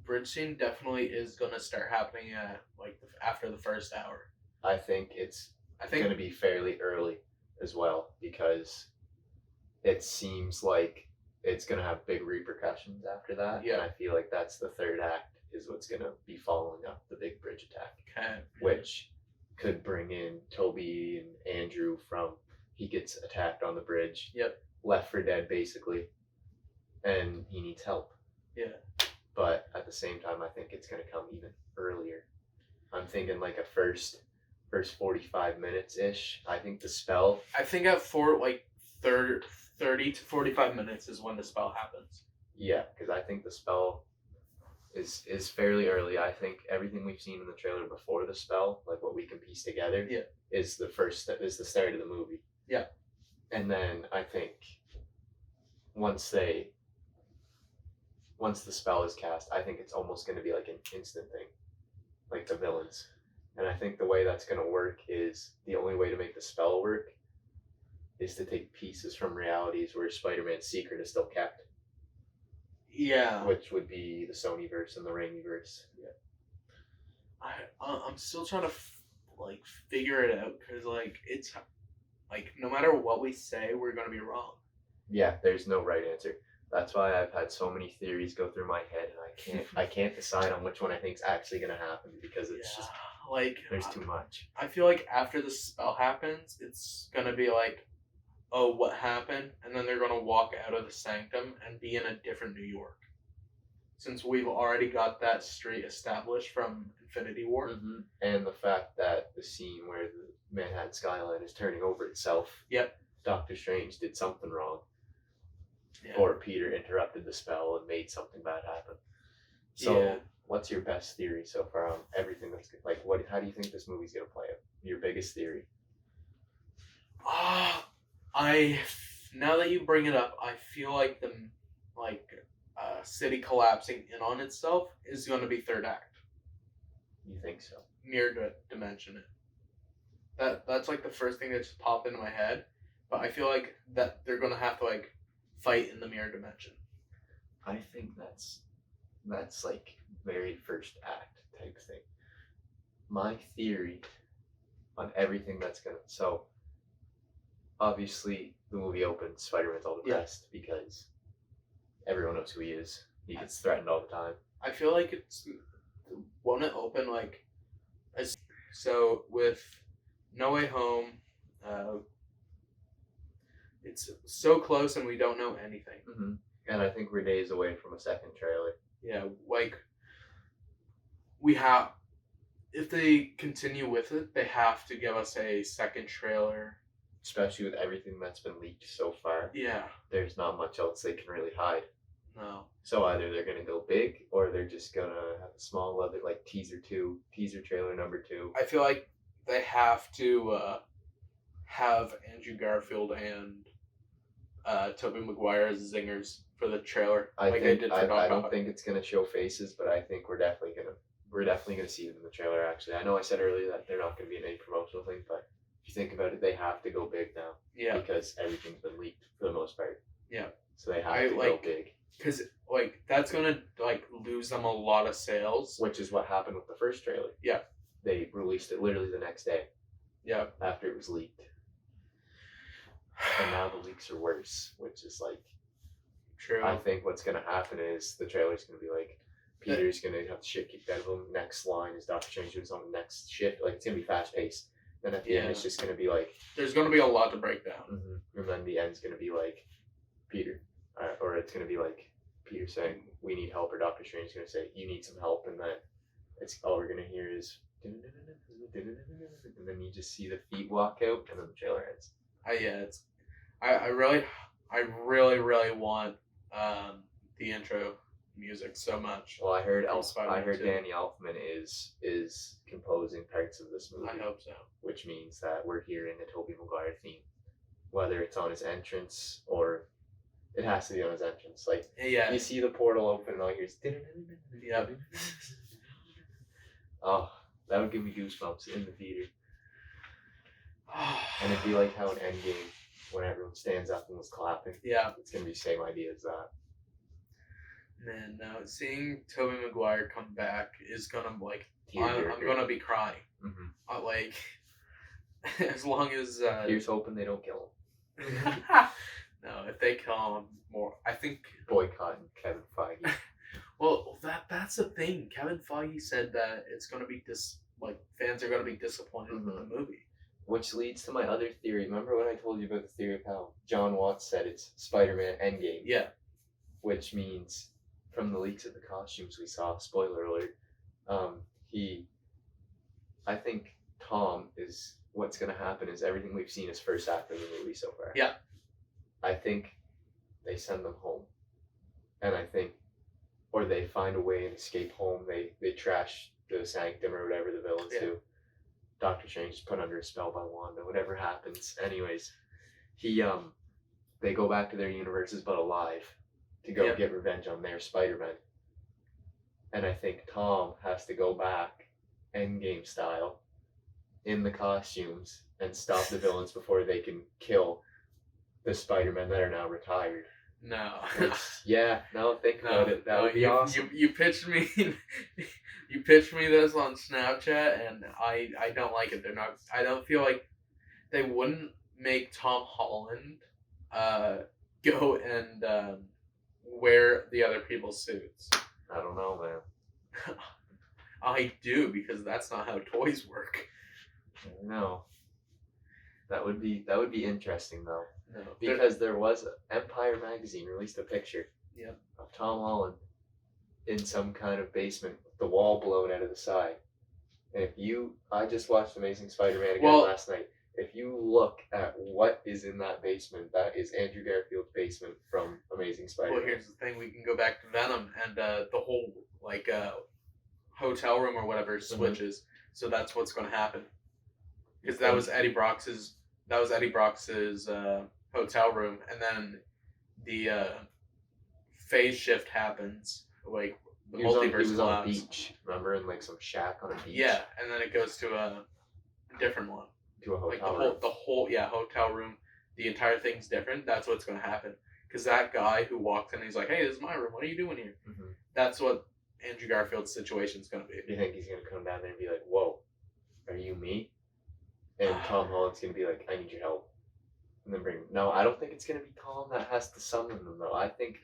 bridge scene definitely is gonna start happening at like after the first hour. I think it's gonna be fairly early as well, because it seems like it's going to have big repercussions after that. Yeah. And I feel like that's the third act is what's going to be following up the big bridge attack. Okay. Which could bring in Toby and Andrew he gets attacked on the bridge. Yep. Left for dead, basically. And he needs help. Yeah. But at the same time, I think it's going to come even earlier. I'm thinking like a first first 45 minutes ish. I think the spell. I think at 30 to 45 minutes is when the spell happens. Yeah, because I think the spell is fairly early. I think everything we've seen in the trailer before the spell, like what we can piece together, is the first step, is the start of the movie. Yeah. And then I think once the spell is cast, I think it's almost going to be like an instant thing, like the villains. And I think the way that's going to work is the only way to make the spell work is to take pieces from realities where Spider-Man's secret is still kept. Yeah. Which would be the Sonyverse and the Raimiverse. Yeah. I'm still trying to figure it out because it's no matter what we say, we're gonna be wrong. Yeah, there's no right answer. That's why I've had so many theories go through my head, and I can't decide on which one I think is actually gonna happen because it's just there's too much. I feel like after the spell happens, it's gonna be oh, what happened? And then they're gonna walk out of the sanctum and be in a different New York. Since we've already got that street established from Infinity War. Mm-hmm. And the fact that the scene where the Manhattan skyline is turning over itself. Yep. Doctor Strange did something wrong. Yeah. Or Peter interrupted the spell and made something bad happen. So, what's your best theory so far on everything that's how do you think this movie's gonna play out? Your biggest theory? Now that you bring it up, I feel like the city collapsing in on itself is going to be third act. You think so? Mirror dimension it. That's the first thing that just popped into my head, but I feel like that they're going to have to fight in the mirror dimension. I think that's very first act type thing. My theory on everything that's gonna obviously the movie opens, Spider-Man's all depressed because everyone knows who he is. He gets threatened all the time. I feel like won't it open so with No Way Home, it's so close and we don't know anything. Mm-hmm. And I think we're days away from a second trailer. Yeah, we have, if they continue with it, they have to give us a second trailer. Especially with everything that's been leaked so far. Yeah. There's not much else they can really hide. No. So either they're going to go big or they're just going to have a small other teaser trailer number 2. I feel like they have to have Andrew Garfield and Tobey Maguire as zingers for the trailer. I don't think it's going to show faces, but I think we're definitely going to see them in the trailer actually. I know I said earlier that they're not going to be in any promotional thing, but if you think about it, they have to go big now. Yeah. Because everything's been leaked for the most part. Yeah. So they have to go big. Because that's gonna lose them a lot of sales. Which is what happened with the first trailer. Yeah. They released it literally the next day. Yeah. After it was leaked. And now the leaks are worse, which is true. I think what's gonna happen is the trailer's gonna be Peter's gonna have the shit kicked out of him. Next line is Doctor Strange doing something. Next shit, it's gonna be fast paced. Then at the end, it's just going to be there's going to be a lot to break down. Mm-hmm. And then the end's going to be Peter. Or it's going to be Peter saying, we need help, or Doctor Strange's going to say, you need some help. And then all we're going to hear is, and then you just see the feet walk out, and then the trailer ends. I really want the intro music so much. Well, I heard Danny Elfman is composing parts of this movie. I hope so. Which means that we're hearing a Tobey Maguire theme, whether it's on his entrance or it has to be on his entrance. You see the portal open and all you hear is yep. Oh, that would give me goosebumps in the theater. And it'd be like how in Endgame, when everyone stands up and was clapping. Yeah. It's gonna be the same idea as that. Man, no, seeing Tobey Maguire come back is gonna I'm gonna be crying. Mm-hmm. As long as here's hoping they don't kill him. No, if they kill him more, I think boycotting Kevin Feige. Well, that's the thing. Kevin Feige said that it's gonna be fans are gonna be disappointed with the movie. Which leads to my other theory. Remember when I told you about the theory of how John Watts said it's Spider-Man Endgame? Yeah. Which means, from the leaks of the costumes we saw, spoiler alert, I think Tom is what's gonna happen is everything we've seen is first act of the movie so far. Yeah. I think they send them home, and I think, or they find a way and escape home. They trash the sanctum or whatever the villains do. Doctor Strange is put under a spell by Wanda. Whatever happens, anyways, they go back to their universes but alive to go get revenge on their Spider-Man. And I think Tom has to go back, Endgame style, in the costumes and stop the villains before they can kill the Spider-Men that are now retired. No. Think about it. That would be awesome. You pitched me you pitched me this on Snapchat and I don't like it. I don't feel like they wouldn't make Tom Holland go and wear the other people's suits. I don't know, man. I do, because that's not how toys work. No. That would be interesting though. No. Because there was Empire magazine released a picture of Tom Holland in some kind of basement with the wall blown out of the side. And I just watched Amazing Spider-Man again last night. If you look at what is in that basement, that is Andrew Garfield's basement from Amazing Spider-Man. Well, here's the thing: we can go back to Venom, and the whole hotel room or whatever switches. So that's what's going to happen. Because that was Eddie Brox's. Hotel room, and then the phase shift happens. Like the multiverse he was on a collapse. beach, remember, in like some shack on a beach. Yeah, and then it goes to a different one. To a hotel room. Like the whole hotel room. The entire thing's different. That's what's going to happen. Because that guy who walks in, he's like, "Hey, this is my room. What are you doing here?" Mm-hmm. That's what Andrew Garfield's situation is going to be. You think he's going to come down there and be like, "Whoa, are you me?" And Tom Holland's going to be like, "I need your help." And then No, I don't think it's going to be Tom that has to summon them, though. I think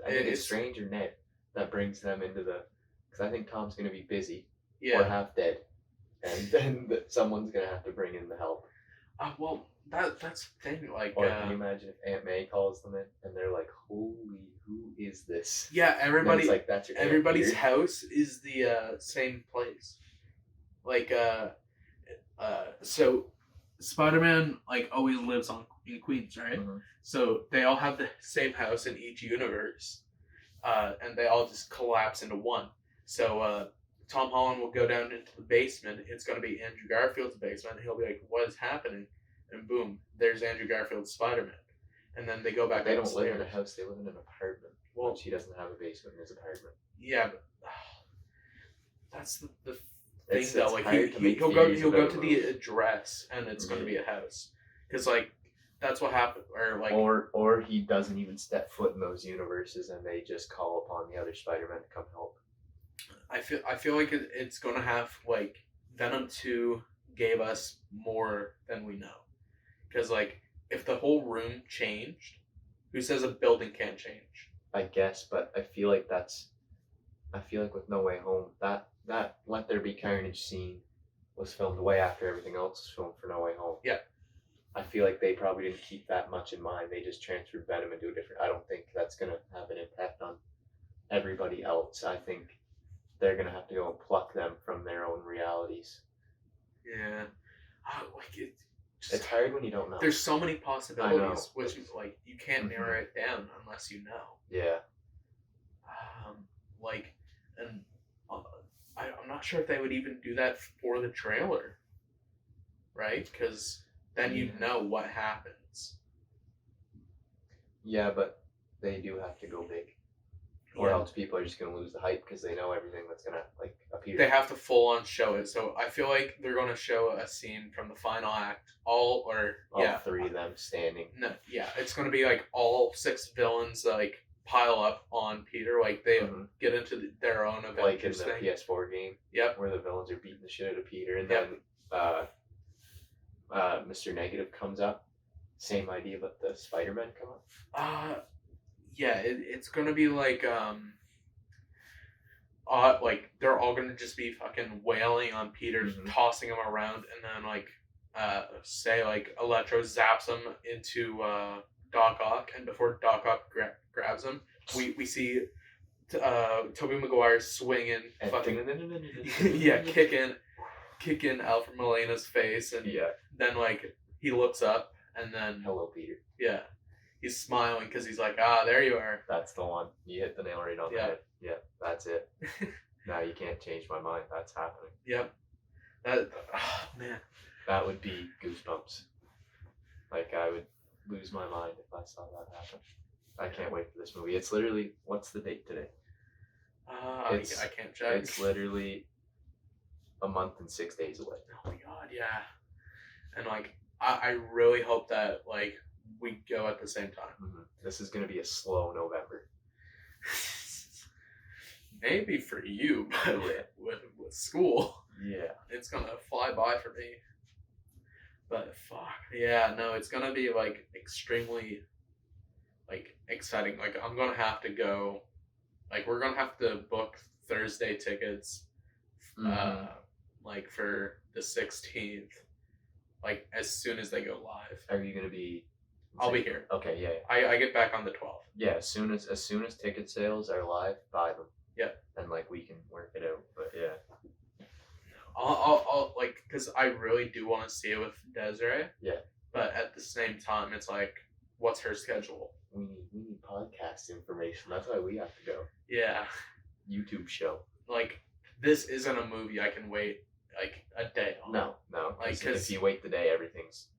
it's Strange or Ned that brings them into the... Because I think Tom's going to be busy or half dead. And then someone's going to have to bring in the help. Well, that's the thing. Like, or can you imagine if Aunt May calls them in and they're like, "Holy, who is this?" Yeah, everybody... like, that's your everybody's house is the same place. Like, so Spider-Man, like, always lives in Queens, right? Mm-hmm. So they all have the same house in each universe, and they all just collapse into one. So Tom Holland will go down into the basement. It's going to be Andrew Garfield's basement. He'll be like, "What is happening?" And boom, there's Andrew Garfield's Spider-Man. And then they go back They don't live in a house. They live in an apartment. Well, he doesn't have a basement in his apartment. Yeah, but that's the thing, though. Like, he'll go to the address, and it's going to be a house. Because, like, that's what happened. Or he doesn't even step foot in those universes, and they just call upon the other Spider-Man to come help. I feel like it's going to have, like, Venom 2 gave us more than we know. Because, like, if the whole room changed, who says a building can't change? I guess, but I feel like with No Way Home, that Let There Be Carnage scene was filmed way after everything else was filmed for No Way Home. Yeah. I feel like they probably didn't keep that much in mind. They just transferred Venom into a different... I don't think that's going to have an impact on everybody else. I think they're going to have to go and pluck them from their own realities. Yeah. It's hard when you don't know. There's so many possibilities, which is, like, you can't narrow it down unless you know. Yeah. I'm not sure if they would even do that for the trailer, right? Because then you'd know what happens. Yeah, but they do have to go big. Or else people are just going to lose the hype because they know everything that's going to, like, appear. They have to full on show it. So I feel like they're going to show a scene from the final act. All three of them standing. No, yeah. It's going to be like all 6 villains, like, pile up on Peter. Like, they get into their own Avengers like in the thing. PS4 game. Yep. Where the villains are beating the shit out of Peter. And then Mr. Negative comes up. Same idea, but the Spider-Man come up. Yeah, it's gonna be like like they're all gonna just be fucking wailing on Peter, tossing him around, and then like say like Electro zaps him into Doc Ock, and before Doc Ock grabs him, we see Tobey Maguire swinging, fucking kicking kicking Alfred Molina's face, and then like he looks up, and then hello, Peter. Yeah, he's smiling because he's like, ah, there you are. That's the one. You hit the nail right on the head. Yeah, that's it. Now you can't change my mind. That's happening. Yep. That man. That would be goosebumps. Like I would lose my mind if I saw that happen. I can't wait for this movie. It's literally, what's the date today? I can't check. It's literally a month and 6 days away. Oh my god, yeah. And like, I really hope that like we go at the same time. Mm-hmm. This is gonna be a slow November. Maybe for you, but with school, it's gonna fly by for me. But fuck, yeah, no, it's gonna be like extremely, like exciting. Like I'm gonna have to go. Like we're gonna have to book Thursday tickets, like for the 16th, like as soon as they go live. Are you gonna be? I'll be here. Okay, yeah. I get back on the 12th. Yeah, as soon as ticket sales are live, buy them. Yeah. And like we can work it out, but yeah. I'll like, cause I really do want to see it with Desiree. Yeah. But at the same time, it's like, what's her schedule? We need podcast information. That's why we have to go. Yeah. YouTube show. Like, this isn't a movie I can wait like a day on. No. Like, cause if you wait the day,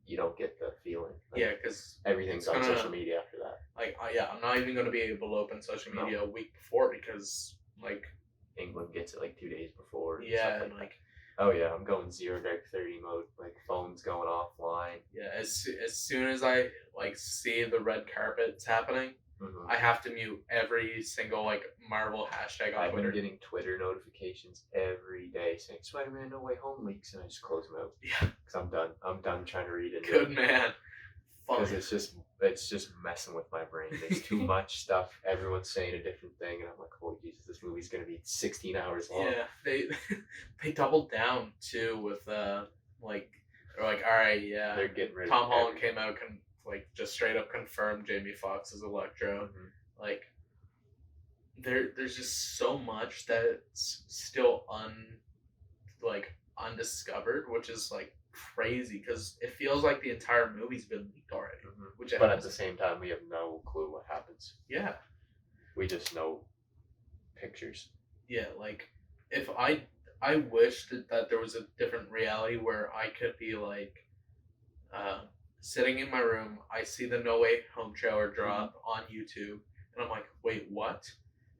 you don't get the feeling. Like, yeah, because everything's on social media after that. Like, I'm not even going to be able to open social media a week before because, like, England gets it like 2 days before. Yeah, and like, oh yeah, I'm going 0 dark 30 mode. Like phone's going offline. Yeah, as soon as I like see the red carpet's happening, I have to mute every single like Marvel hashtag on Twitter. I've been getting Twitter notifications every day saying Spider-Man No Way Home leaks, and I just close them out. Yeah, because I'm done. I'm done trying to read it. Good man. Because it's just messing with my brain. There's too much stuff. Everyone's saying a different thing, and I'm like, holy Jesus, this movie's gonna be 16 hours long. Yeah, they doubled down too with like they're like, all right, yeah, they're getting rid. Tom Holland came out like just straight up confirmed Jamie Foxx as Electro. Like there's just so much that's still undiscovered, which is like crazy because it feels like the entire movie's been leaked already. But at the same time, we have no clue what happens. Yeah, we just know pictures. Yeah, like if I wish that there was a different reality where I could be like sitting in my room, I see the No Way Home trailer drop on YouTube, and I'm like, wait, what?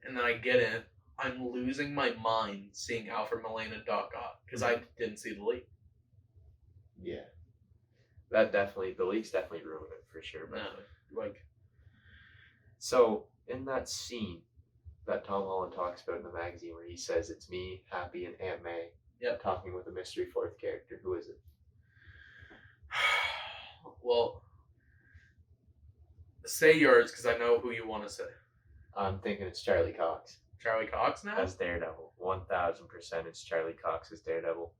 And then I get in, I'm losing my mind seeing Alfred Molina Doc Ock because I didn't see the leak. Yeah, the leaks definitely ruined it for sure. But so in that scene that Tom Holland talks about in the magazine where he says it's me, Happy, and Aunt May talking with a mystery fourth character, who is it? Well, say yours because I know who you want to say. I'm thinking it's Charlie Cox. Charlie Cox now? As Daredevil. 1000% it's Charlie Cox as Daredevil.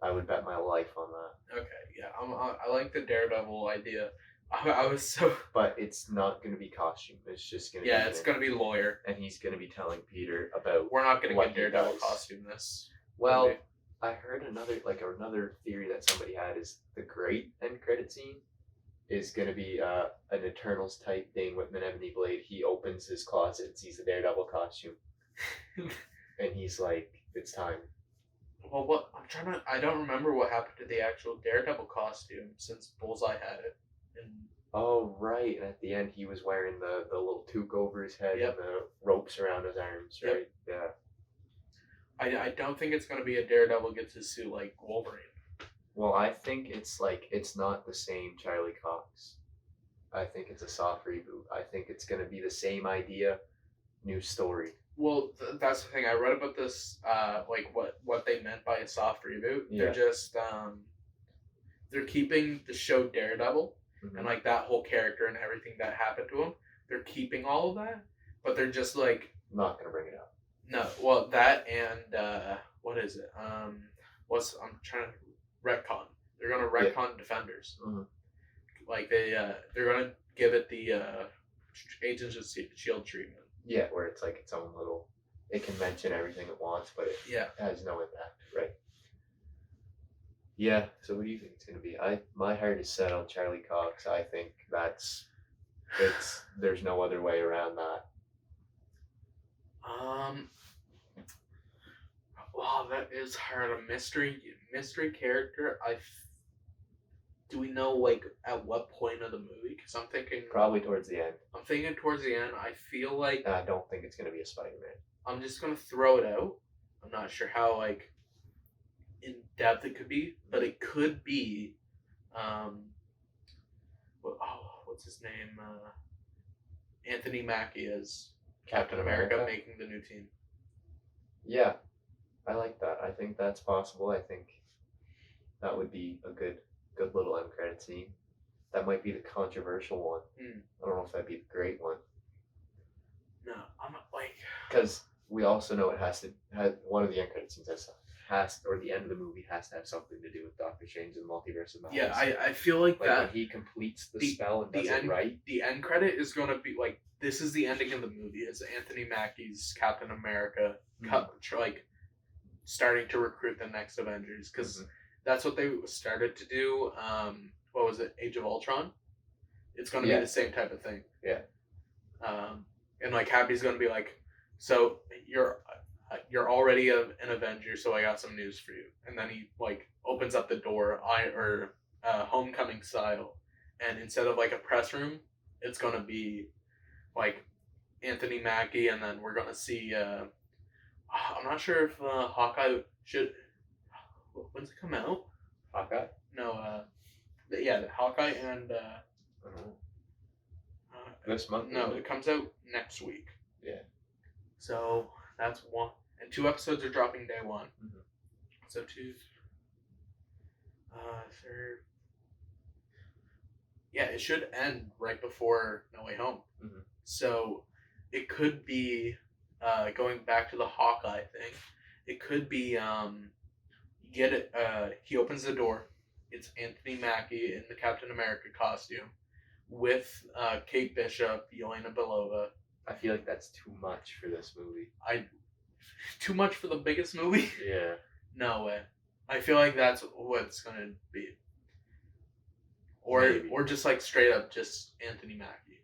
I would bet my life on that. Okay, yeah. I like the Daredevil idea. I was so... But it's not going to be costume. It's just going to be... Yeah, it's going to be lawyer. And he's going to be telling Peter about... We're not going to get Daredevil costume this. Well, movie. I heard another theory that somebody had is the great end credit scene is going to be an Eternals type thing with Ebony Blade. He opens his closet and sees the Daredevil costume. And he's like, it's time. Well, I don't remember what happened to the actual Daredevil costume since Bullseye had it. Oh, right. And at the end, he was wearing the little toque over his head and the ropes around his arms, right? Yeah. I don't think it's going to be a Daredevil gets his suit like Wolverine. Well, I think it's not the same Charlie Cox. I think it's a soft reboot. I think it's going to be the same idea, new story. Well, that's the thing. I read about this, like what they meant by a soft reboot. Yeah. They're just, they're keeping the show Daredevil and like that whole character and everything that happened to him. They're keeping all of that, but they're just like not gonna bring it up. No, well that and what is it? I'm trying to retcon. They're gonna retcon Defenders. Like they're gonna give it the Agents of S.H.I.E.L.D. treatment. Yeah, where it's like its own little. It can mention everything it wants, but it has no impact, right? Yeah. So what do you think it's gonna be? My heart is set on Charlie Cox. I think there's no other way around that. Wow, that is hard. A mystery character. Do we know like at what point of the movie? Because I'm thinking probably towards the end. I'm thinking towards the end. I feel like I don't think it's gonna be a Spider-Man. I'm just gonna throw it out. I'm not sure how like in depth it could be, but it could be. What's his name? Anthony Mackie as Captain America making the new team. Yeah, I like that. I think that's possible. I think that would be a good little end credit scene. That might be the controversial one. I don't know if that'd be the great one. No, I'm not like because we also know it has one of the end credit scenes or the end of the movie has to have something to do with Doctor Strange and the Multiverse of Madness. Yeah, I feel like that when he completes the spell and does it right. The end credit is going to be like this is the ending of the movie. It's Anthony Mackie's Captain America, like starting to recruit the next Avengers because that's what they started to do. What was it? Age of Ultron. It's going to be the same type of thing. Yeah. And like Happy's going to be like, so you're already an Avenger, so I got some news for you. And then he like opens up the door, Homecoming style, and instead of like a press room, it's gonna be like Anthony Mackie, and then we're gonna see. I'm not sure if Hawkeye should. When's it come out? Hawkeye? No. The Hawkeye and. This month? No, it comes out next week. Yeah. So that's one. And 2 episodes are dropping day 1. So 2. Third. Yeah, it should end right before No Way Home. So it could be going back to the Hawkeye thing. It could be he opens the door. It's Anthony Mackie in the Captain America costume with Kate Bishop, Yelena Belova. I feel like that's too much for this movie. Too much for the biggest movie? Yeah. No way. I feel like that's what it's gonna be. Or just like straight up just Anthony Mackie.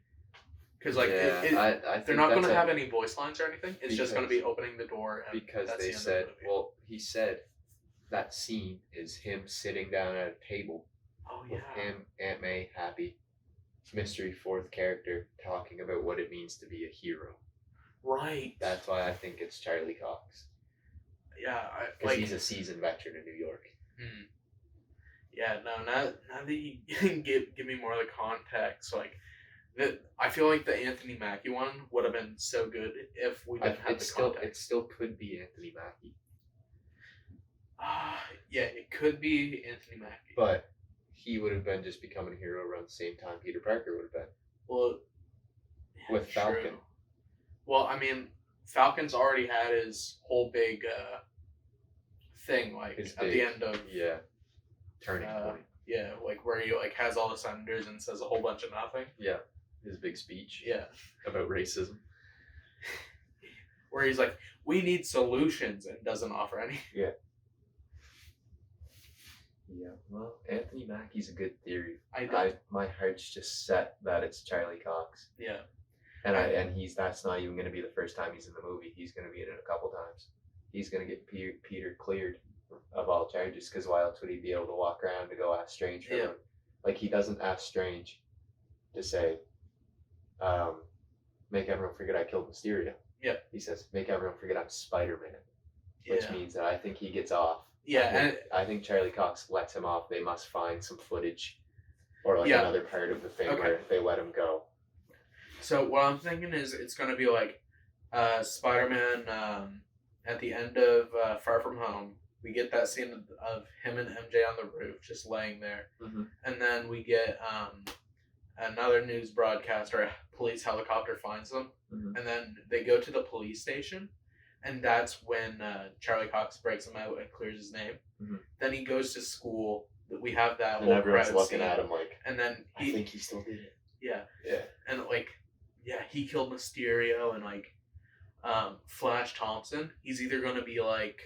Because like I they're not gonna have any voice lines or anything. It's just gonna be opening the door. And because that's they the said, well, he said that scene is him sitting down at a table. Oh yeah. With him, Aunt May, Happy, mystery 4th character talking about what it means to be a hero. Right. That's why I think it's Charlie Cox. Yeah, because he's a seasoned veteran in New York. Yeah, no, now that you give me more of the context, like I feel like the Anthony Mackie one would have been so good if we didn't have the context. It still could be Anthony Mackie. Yeah, it could be Anthony Mackie. But he would have been just becoming a hero around the same time Peter Parker would have been. Well, yeah, with Falcon. True. Well, I mean, Falcon's already had his whole big thing, like the end of turning point. Yeah, like where he like has all the senators and says a whole bunch of nothing. Yeah, his big speech. Yeah, about racism. Where he's like, "We need solutions," and doesn't offer any. Yeah. Yeah. Well, Anthony Mackie's a good theory. My heart's just set that it's Charlie Cox. Yeah. And that's not even going to be the first time he's in the movie. He's going to be in it a couple times. He's going to get Peter cleared of all charges, because why else would he be able to walk around to go ask Strange for him? Like, he doesn't ask Strange to say, make everyone forget I killed Mysterio. Yeah. He says, make everyone forget I'm Spider-Man. Which means that I think he gets off. Yeah. I think Charlie Cox lets him off. They must find some footage or like another part of the thing where they let him go. So what I'm thinking is it's going to be like Spider-Man at the end of Far From Home. We get that scene of him and MJ on the roof just laying there. And then we get another news broadcast or a police helicopter finds them. And then they go to the police station. And that's when Charlie Cox breaks him out and clears his name. Then he goes to school. We have that whole everyone's looking scene. at him like, and then I think he still did it. Yeah. Yeah. And like, yeah, he killed Mysterio and like Flash Thompson. He's either going to be like,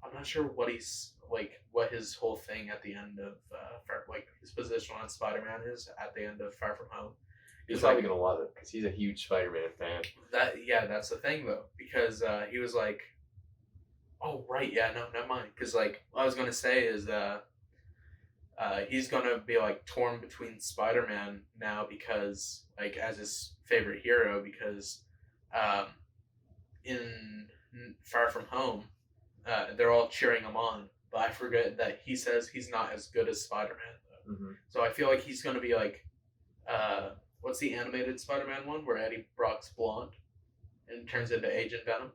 I'm not sure what he's like, what his whole thing at the end of like his position on Spider-Man is at the end of Far From Home. He's probably gonna love it because he's a huge Spider-Man fan. That's the thing though, because he was like, oh right, yeah, no, never mind, because like what I was gonna say is he's gonna be like torn between Spider-Man now because like as his favorite hero because in Far From Home they're all cheering him on, but I forget that he says he's not as good as Spider-Man though. Mm-hmm. So I feel like he's gonna be like what's the animated Spider-Man one where Eddie Brock's blonde and turns into Agent Venom?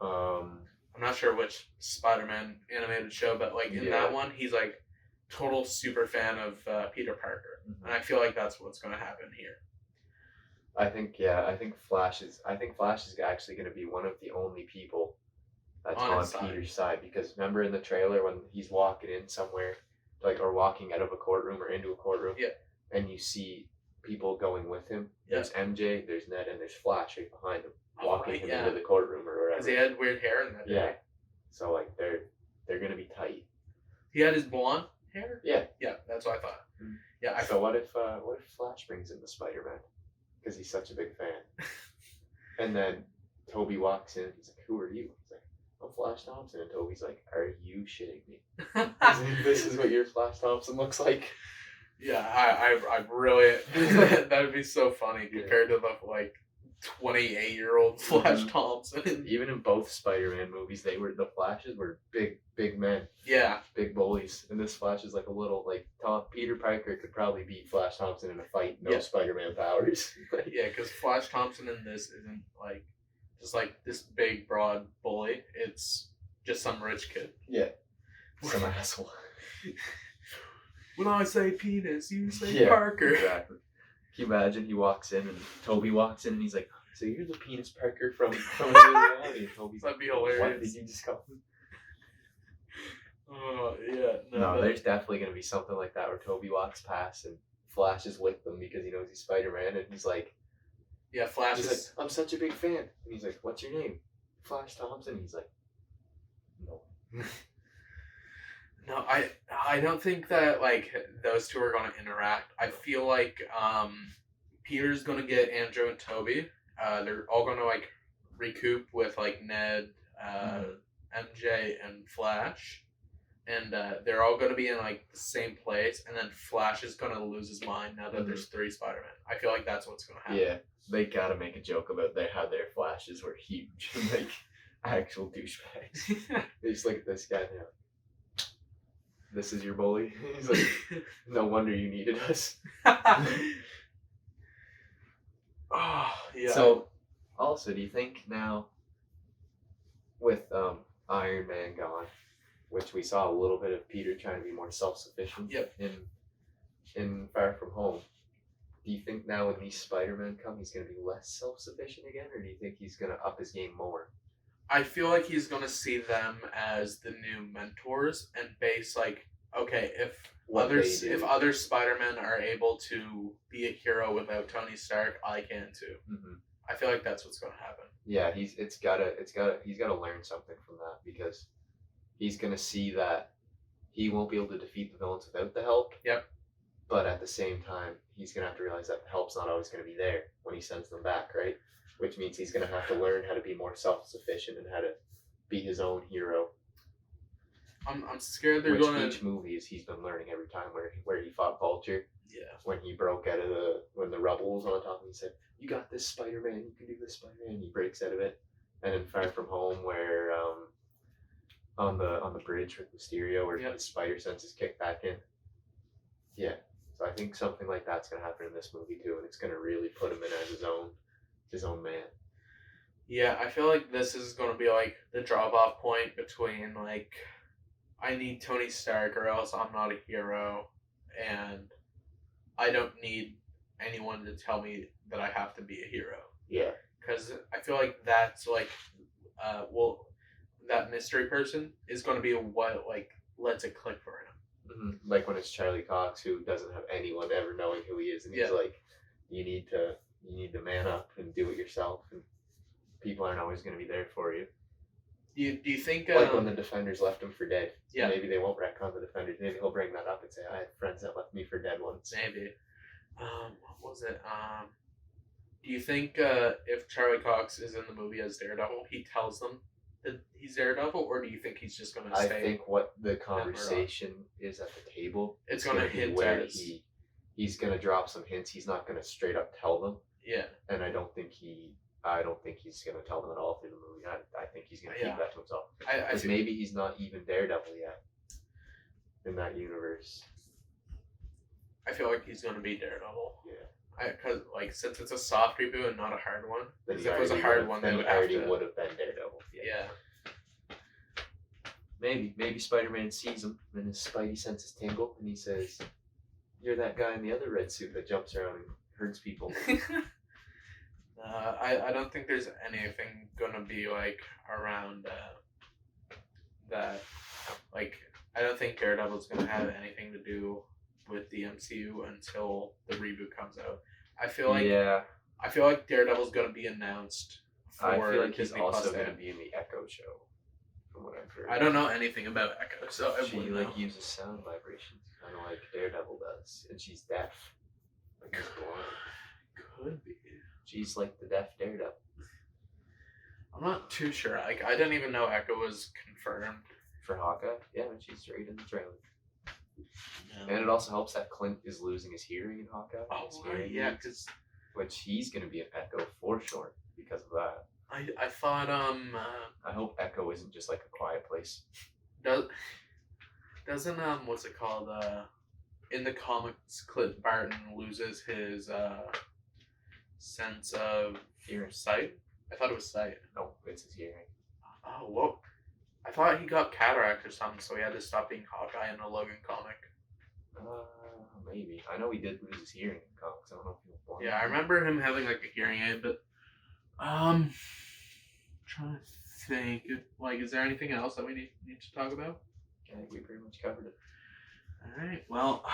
I'm not sure which Spider-Man animated show, but like in that one, he's like total super fan of Peter Parker, and I feel like that's what's going to happen here. I think Flash is actually going to be one of the only people that's on Peter's side, because remember in the trailer when he's walking in somewhere, like, or walking out of a courtroom or into a courtroom, and you see people going with him. There's MJ, there's Ned, and there's Flash right behind him, walking him into the courtroom or whatever. Because he had weird hair in that day. Yeah. So like they're gonna be tight. He had his blonde hair. Yeah. Yeah, that's what I thought. Mm-hmm. Yeah. So what if Flash brings in the Spider-Man because he's such a big fan, and then Toby walks in. He's like, "Who are you?" He's like, "I'm Flash Thompson," and Toby's like, "Are you shitting me? This is what your Flash Thompson looks like." Yeah, I really that would be so funny compared to the like 28-year-old Flash Thompson. Even in both Spider-Man movies, the Flashes were big men. Yeah, big bullies. And this Flash is like a little like Peter Parker could probably beat Flash Thompson in a fight. No Spider-Man powers. Yeah, because Flash Thompson in this isn't like just like this big broad bully. It's just some rich kid. Yeah, some asshole. When I say penis, you say Parker. Exactly. Can you imagine he walks in and Toby walks in and he's like, "So you're the penis Parker from reality?" And Toby's That'd be hilarious. "What did you just call me?" Oh yeah. No, there's definitely gonna be something like that where Toby walks past and Flash is with them because he knows he's Spider-Man, and he's like, Flash is like, "I'm such a big fan." And he's like, "What's your name?" "Flash Thompson." He's like, "No." No, I don't think that like those two are going to interact. I feel like Peter's going to get Andrew and Toby. They're all going to like recoup with like Ned, MJ, and Flash, and they're all going to be in like the same place. And then Flash is going to lose his mind now that there's 3 Spider-Man. I feel like that's what's going to happen. Yeah, they got to make a joke about how their Flashes were huge, like actual douchebags. They just look at this guy now. "This is your bully?" He's like, "No wonder you needed us." Oh, yeah. So, also, do you think now, with Iron Man gone, which we saw a little bit of Peter trying to be more self-sufficient in Far From Home, do you think now when these Spider-Man come, he's going to be less self-sufficient again, or do you think he's going to up his game more? I feel like he's going to see them as the new mentors and base like, okay, if other Spider-Men are able to be a hero without Tony Stark, I can too. Mm-hmm. I feel like that's what's going to happen. Yeah, he's got to learn something from that, because he's going to see that he won't be able to defeat the villains without the help. Yep. But at the same time, he's going to have to realize that the help's not always going to be there when he sends them back, right? Which means he's going to have to learn how to be more self-sufficient and how to be his own hero. I'm scared they're going to... Each movie he's been learning every time, where he fought Vulture. Yeah. When he broke out of when the rubble was on top, and he said, "You got this, Spider-Man. You can do this, Spider-Man." He breaks out of it. And in Far From Home, where on the bridge with Mysterio, where his spider senses kick back in. Yeah. So I think something like that's going to happen in this movie too, and it's going to really put him in as his own man. Yeah, I feel like this is going to be like the drop-off point between like, I need Tony Stark or else I'm not a hero, and I don't need anyone to tell me that I have to be a hero. Yeah. Because I feel like that's like, that mystery person is going to be what like lets it click for him. Mm-hmm. Like when it's Charlie Cox, who doesn't have anyone ever knowing who he is, and he's like, you need to man up and do it yourself, and people aren't always going to be there for you. Do you think like when the Defenders left him for dead? Yeah. Maybe they won't retcon the Defenders. Maybe he'll bring that up and say, "I had friends that left me for dead once." Maybe. What was it? Do you think if Charlie Cox is in the movie as Daredevil, he tells them that he's Daredevil, or do you think he's just going to say? I think what the conversation is at the table. It's going to hint where at he's going to drop some hints. He's not going to straight up tell them. Yeah. And I don't think he's going to tell them at all through the movie. I think he's going to keep that to himself. Because maybe he's not even Daredevil yet in that universe. I feel like he's going to be Daredevil. Yeah. Because since it's a soft reboot and not a hard one. Because if it was a hard one, then they would have been Daredevil. Yeah. Maybe Spider-Man sees him and his spidey senses tingle and he says, "You're that guy in the other red suit that jumps around and hurts people." I don't think there's anything gonna be around that. I don't think Daredevil's gonna have anything to do with the MCU until the reboot comes out. I feel like Daredevil's gonna be announced for I feel like Disney he's also Plus gonna be in the Echo show, from what I've heard. I don't know anything about Echo, so I she wouldn't know. uses sound vibrations, kind of like Daredevil does, and she's deaf. Could be. She's like the deaf Daredevil. I'm not too sure. I didn't even know Echo was confirmed for Hawkeye. Yeah, and she's right in the trailer. Yeah. And it also helps that Clint is losing his hearing in Hawkeye. Oh, right, yeah, because which he's going to be an Echo for sure because of that. I thought I hope Echo isn't just like a quiet place. Doesn't what's it called in the comics Clint Barton loses his sense of sight? I thought it was sight. No, it's his hearing. Oh, whoa. I thought he got cataract or something, so he had to stop being Hawkeye in the Logan comic. Maybe. I know he did lose his hearing in comics. I don't know if he was born. Yeah, I remember him having a hearing aid, but trying to think. Is there anything else that we need to talk about? I think we pretty much covered it. All right. Well,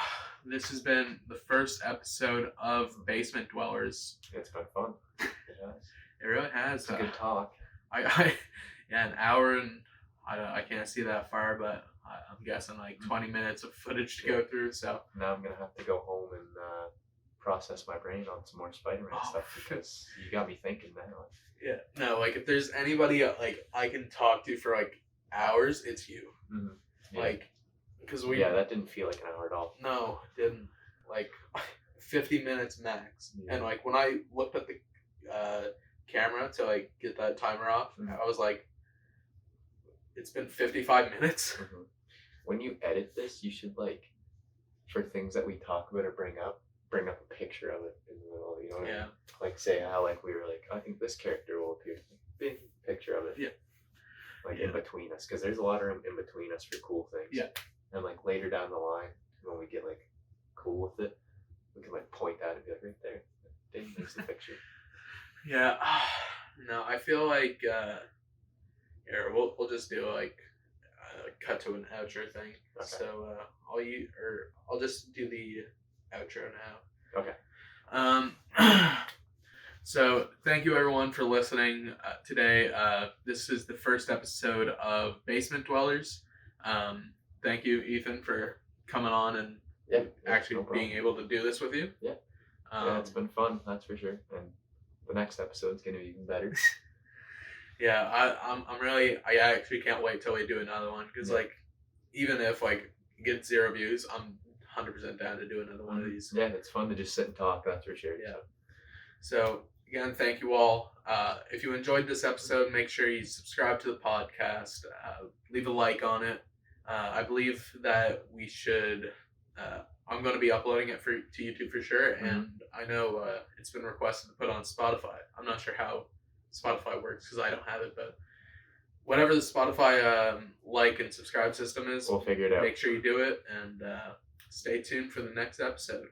this has been the first episode of Basement Dwellers. It's been fun. It has. It really has. It's a good talk. An hour and I can't see that far, but I'm guessing 20 minutes of footage to go through. So now I'm gonna have to go home and process my brain on some more Spider-Man stuff because you got me thinking now. Yeah. No, if there's anybody I can talk to for hours, it's you. Mm-hmm. Yeah. Because that didn't feel like an hour at all. No, it didn't. 50 minutes max. Yeah. And when I looked at the camera to get that timer off, I was like, it's been 55 minutes. Mm-hmm. When you edit this, you should for things that we talk about or bring up a picture of it in the middle. You know what I mean? Say how we were I think this character will appear. Big picture of it. Yeah. In between us, because there's a lot of room in between us for cool things. Yeah. And later down the line, when we get cool with it, we can point at it and be right there. Dang, there's the picture. Yeah. No, I feel here we'll just do cut to an outro thing. Okay. So I'll just do the outro now. Okay. So thank you everyone for listening today. This is the first episode of Basement Dwellers. Thank you, Ethan, for coming on and actually being able to do this with you. Yeah. It's been fun, that's for sure. And the next episode's gonna be even better. Yeah, I actually can't wait till we do another one because even if it gets 0 views, I'm 100% down to do another one of these. Yeah, it's fun to just sit and talk, that's for sure. Yeah. So again, thank you all. If you enjoyed this episode, make sure you subscribe to the podcast. Leave a like on it. I believe that we should. I'm going to be uploading it to YouTube for sure, and I know it's been requested to put on Spotify. I'm not sure how Spotify works because I don't have it, but whatever the Spotify like and subscribe system is, we'll figure it out. Make sure you do it, and stay tuned for the next episode.